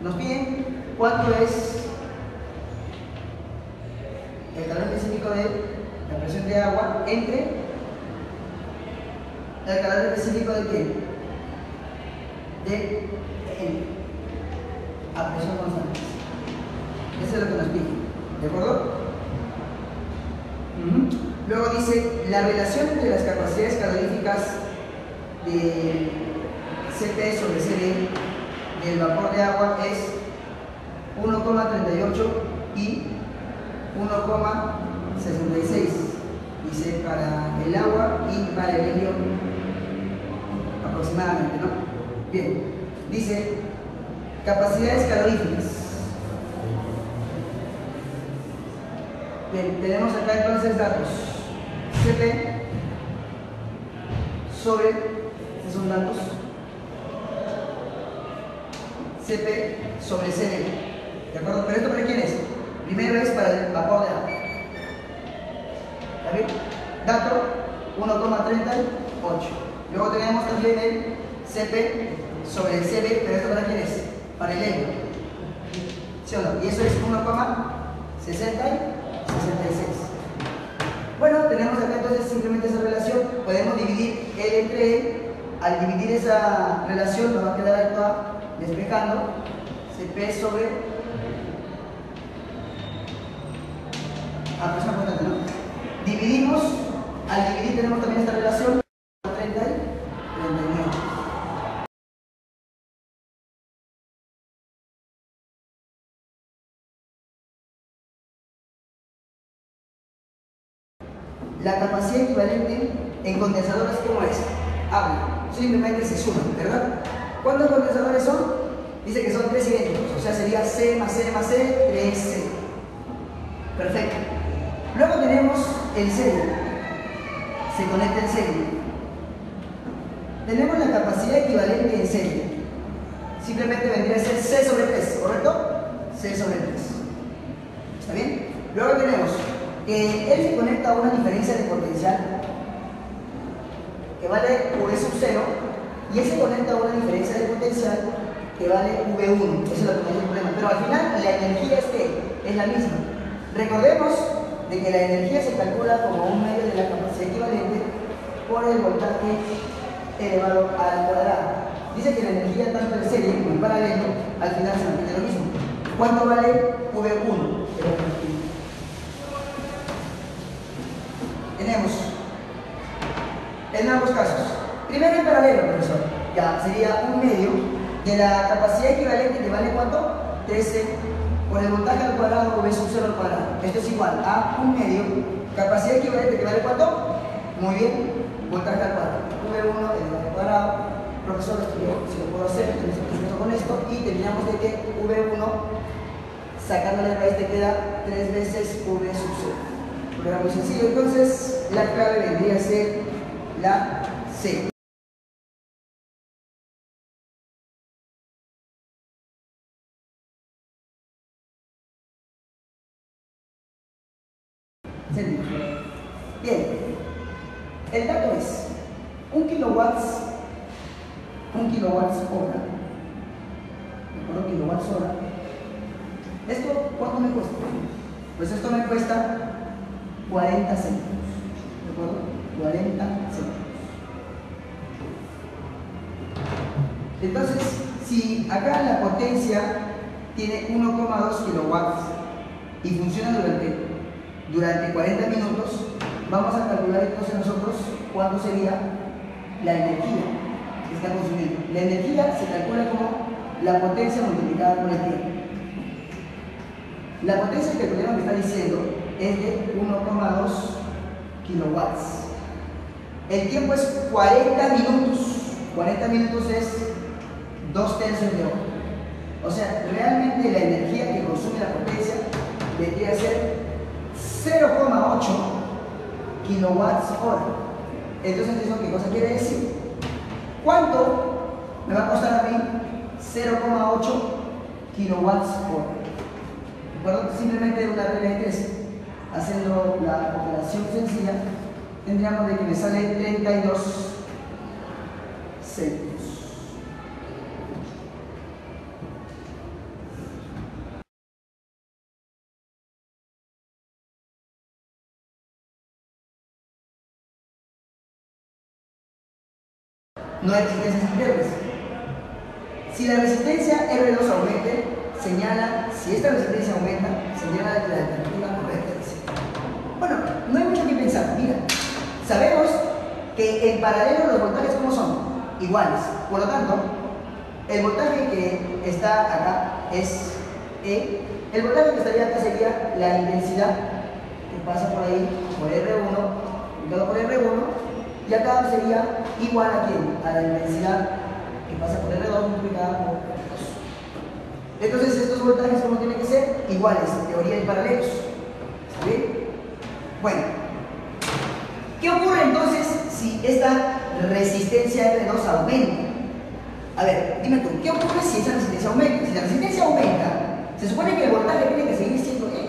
S2: Nos piden cuánto es el calor específico de la presión de agua entre el calor específico de qué? De a presión constante. Eso es lo que nos piden, ¿de acuerdo? Luego dice, la relación entre las capacidades caloríficas de Cp sobre Cv del vapor de agua es 1,38 y 1,66. Dice para el agua y para el helio aproximadamente, ¿no? Bien, dice capacidades caloríficas. Bien, tenemos acá entonces datos Cp sobre, estos son datos Cp sobre Cv, ¿de acuerdo? Pero esto para quién es? Primero es para el vapor de agua. ¿Está bien? Dato 1,38. Luego tenemos también el Cp sobre el Cv, pero esto para quién es? Para el helio. ¿Sí o no? Y eso es 1,66. Bueno, tenemos acá entonces simplemente esa relación. Podemos dividir L entre E. Al dividir esa relación nos va a quedar acá despejando Cp sobre presión constante, ¿no? Dividimos, al dividir tenemos también esta relación 30 y 39. La capacidad equivalente en condensadores, ¿cómo es? Habla, simplemente se suman, ¿verdad? ¿Cuántos condensadores son? Dice que son 3 idénticos, o sea sería C más C más C, 3C. Perfecto. Luego tenemos el serie. Se conecta el serie. Tenemos la capacidad equivalente en serie. Simplemente vendría a ser C sobre 3, ¿correcto? C sobre 3. ¿Está bien? Luego tenemos que él se conecta a una diferencia de potencial que vale V sub 0 y él se conecta a una diferencia de potencial que vale V1. Eso es lo que no es el problema. Pero al final la energía es la misma. Recordemos de que la energía se calcula como un medio de la capacidad equivalente por el voltaje elevado al cuadrado. Dice que la energía tanto en serie como en paralelo al final se mantiene lo mismo. ¿Cuánto vale V1? Tenemos en ambos casos. Primero en paralelo, profesor. Ya sería un medio de la capacidad equivalente que vale ¿cuánto? 13 por el voltaje al cuadrado V sub 0 al cuadrado. Esto es igual a un medio. Capacidad equivalente que vale ¿cuánto? Muy bien. Voltaje al cuadrado. V1 elevado al cuadrado. Profesor, esto yo si lo puedo hacer, estoy con esto. Y terminamos de que V1 sacando la raíz te queda 3 veces V sub 0. Era muy sencillo, entonces la clave vendría a ser la C. Bien, el dato es 1 kilowatts hora. ¿De acuerdo? Kilowatts hora. ¿Esto cuánto me cuesta? Pues esto me cuesta 40 céntimos, ¿de acuerdo? 40 céntimos. Entonces, si acá la potencia tiene 1,2 kilowatts y funciona durante 40 minutos, vamos a calcular entonces nosotros cuánto sería la energía que está consumiendo. La energía se calcula como la potencia multiplicada por el tiempo. La potencia que el problema me está diciendo es de 1,2 kilowatts. El tiempo es 40 minutos. 40 minutos es 2 tercios de hora. O sea, realmente la energía que consume la potencia vendría a ser 0,8 kilowatts hora. Entonces, ¿eso qué cosa quiere decir? ¿Cuánto me va a costar a mí 0,8 kilowatts hora? ¿De acuerdo? Simplemente una regla de 3. Haciendo la operación sencilla, tendríamos de que me sale 32 céntimos. No hay resistencias internas. Si la resistencia R2 aumente, señala, si esta resistencia aumenta, señala la alternativa correcta. Bueno, no hay mucho que pensar. Mira, sabemos que en paralelo los voltajes ¿cómo son? Iguales. Por lo tanto, el voltaje que está acá es E. El voltaje que estaría acá sería la intensidad que pasa por ahí, por R1, multiplicado por R1, y acá sería igual a quién? A la intensidad que pasa por R2 multiplicada por R2. Entonces estos voltajes ¿cómo tienen que ser? Iguales, teoría de paralelos. ¿Está bien? Bueno, ¿qué ocurre entonces si esta resistencia R2 aumenta? A ver, dime tú, ¿qué ocurre si esa resistencia aumenta? Si la resistencia aumenta, se supone que el voltaje tiene que seguir siendo E.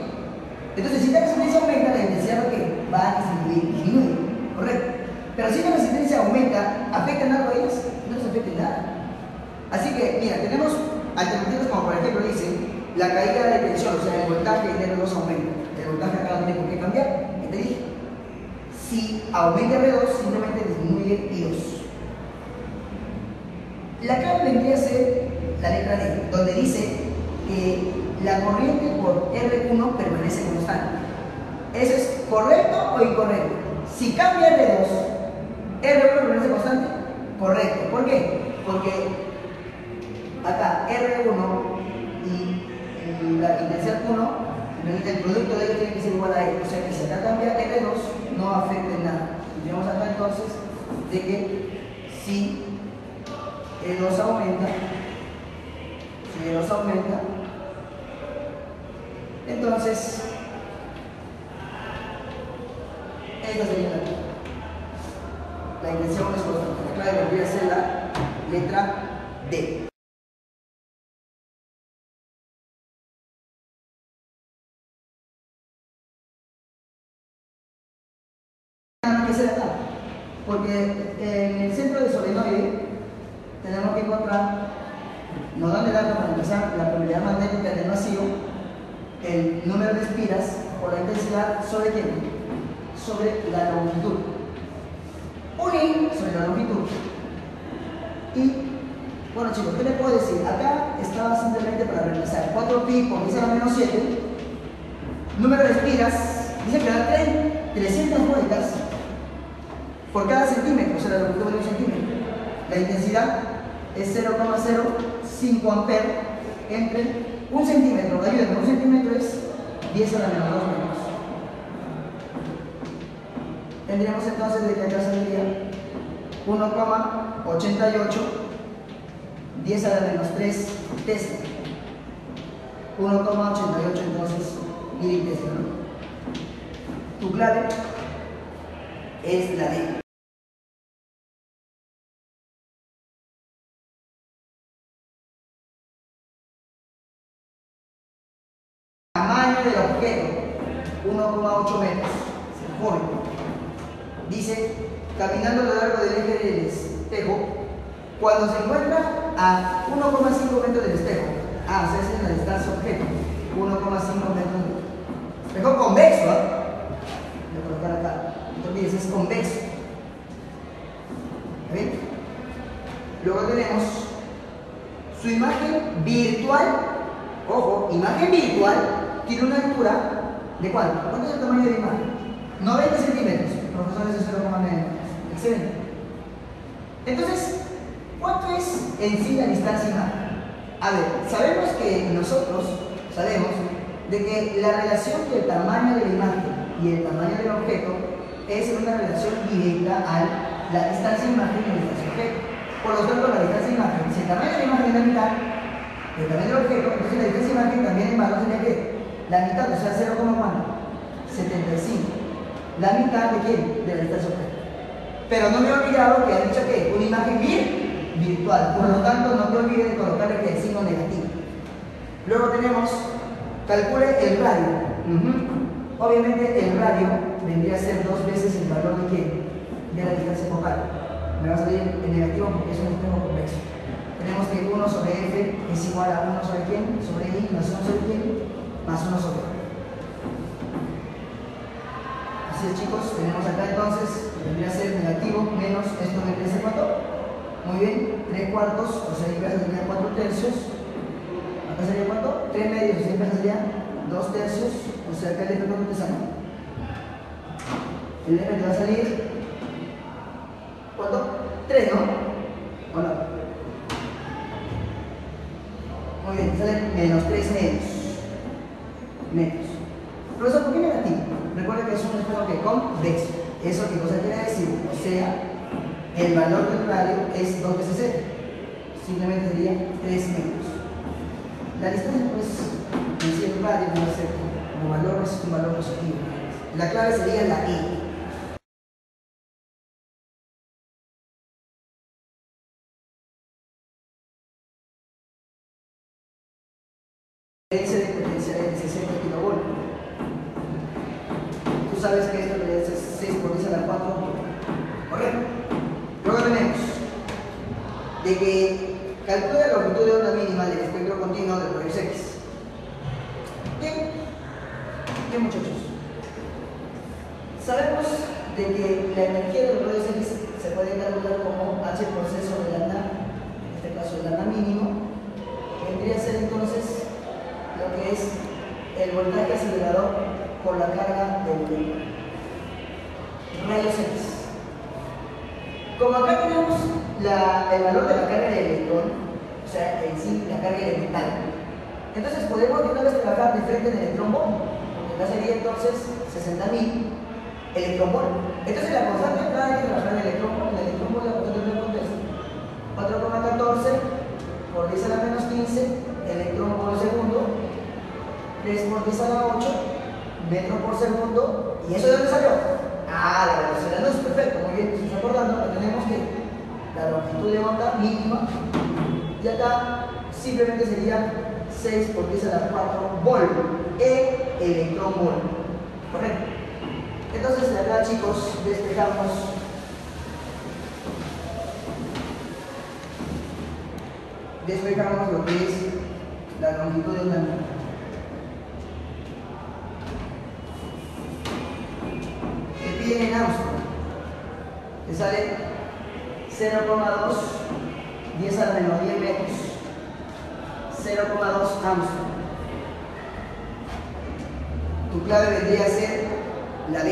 S2: Entonces, si la resistencia aumenta, la intensidad ¿qué? Va a disminuir, ¿correcto? Pero si la resistencia aumenta, ¿afecta en algo a ellas? No les afecta en nada. Así que, mira, tenemos alternativas como por ejemplo dice, la caída de tensión, o sea, el voltaje en R2 aumenta. El voltaje acá no tiene por qué cambiar. ¿Qué te dije? Si aumenta R2, simplemente disminuye I2. La clave vendría a ser la letra D, donde dice que la corriente por R1 permanece constante. ¿Eso es correcto o incorrecto? Si cambia R2, ¿R1 permanece constante? Correcto. ¿Por qué? Porque acá R1 y la intensidad 1, el producto de ellos tiene que ser igual a E. O sea que si acá cambia R2, no afecta en nada. Y tenemos acá entonces de que si E2 aumenta, entonces esta sería la intención es constante. La clave vendría a ser la letra D. Nada que hacer acá, porque en el centro del solenoide tenemos que encontrar, nos dan el dato para empezar la probabilidad magnética del vacío, el número de espiras por la intensidad sobre quién, sobre la longitud. Un I sobre la longitud. Y, bueno chicos, ¿qué les puedo decir? Acá estaba simplemente para reemplazar 4pi por 10 a la menos 7. Número de espiras, dice que da 300 vueltas por cada centímetro, o sea, la longitud de un centímetro. La intensidad es 0,05 amperes entre un centímetro. Ayúdenme, un centímetro es 10 a la menos 2 metros. Tendríamos entonces de que acá saldría 1,88 10 a la menos 3 Tesla. 1,88 entonces militesla, ¿no? Tu clave es la D. Tamaño del objeto, 1,8 metros. Se pone. Dice, caminando a lo largo del eje del espejo, cuando se encuentra a 1,5 metros del espejo, o sea, esa es la distancia objeto, 1,5 metros. Espejo convexo, ¿eh? Voy a colocar acá. Entonces es convexo. ¿Ven? Luego tenemos su imagen virtual. Ojo, imagen virtual tiene una altura de ¿cuánto? ¿Cuánto es el tamaño de la imagen? 90 centímetros. Profesores de 0,9. Excelente. Entonces, ¿cuánto es en sí la distancia imagen? A ver, sabemos que nosotros sabemos de que la relación del tamaño de la imagen y el tamaño del objeto es una relación directa a la distancia imagen y la distancia objeto. Por lo tanto, la distancia imagen, si el tamaño de la imagen es la mitad, el tamaño del objeto, entonces la distancia imagen también en valor sería ¿qué? La mitad, o sea, 0,75. la mitad de quién? De la distancia objeto. Pero no me he olvidado que ha dicho que una imagen virtual, por lo tanto no te olvides de colocarle el signo negativo. Luego tenemos, calcule el radio. Obviamente el radio vendría a ser 2 veces el valor de quién? De la distancia focal. Me va a salir el negativo porque es un espejo convexo. Tenemos que 1 sobre f es igual a 1 sobre quién, sobre i más 1 sobre quién, más 1 sobre i. Así es, chicos, tenemos acá entonces, vendría a ser negativo menos, esto vendría a ser ¿cuánto? Muy bien, 3 cuartos, o sea, inversa sería 4 tercios. Acá sería ¿cuánto? 3 medios, o sea, inversa sería 2 tercios, o sea, acá el f ¿cuánto te sale? El f te va a salir, ¿cuánto? 3, ¿no? ¿O no? Muy bien, sale menos 3 medios. Medios. Profesor, ¿por qué negativo? Recuerda que es un espejo que convexo. ¿Eso qué cosa quiere decir? O sea, el valor del radio es 2 veces 0. Simplemente sería 3 medios. La distancia, pues, en sí el radio va a ser como valor, es un valor positivo. La clave sería la E. De potencial de 60 kV. Tú sabes que esto es 6 por 10 a la 4. Correcto. Luego tenemos de que calcula la longitud de onda mínima del espectro continuo de rayos X. Bien, muchachos. Sabemos de que la energía de los rayos X se puede calcular como H por C sobre lambda, en este caso el lambda mínimo, vendría a ser entonces lo que es el voltaje acelerado por la carga de rayos X. Como acá tenemos el valor de la carga del electrón, o sea, en sí la carga elemental, entonces podemos de una vez trabajar de frente en el electrón volt, porque acá sería entonces 60.000 electrón volt. Entonces la constante acá hay que trabajar en el electrón volt, la constante del electrón es 4,14 por 10 a la menos 15 electrón por segundo, 3 por 10 a la 8 metro por segundo. ¿Y eso de dónde salió? Ah, la velocidad de la luz. Perfecto, muy bien. Si estás acordando, tenemos que la longitud de onda mínima, y acá simplemente sería 6 por 10 a la 4 volt en electrón volt. Correcto. Entonces, acá, chicos, despejamos lo que es la longitud de onda mínima. Te piden en Armstrong, te sale 0,2 10 a la menos 10 metros, 0,2 Armstrong. Tu clave vendría a ser la B.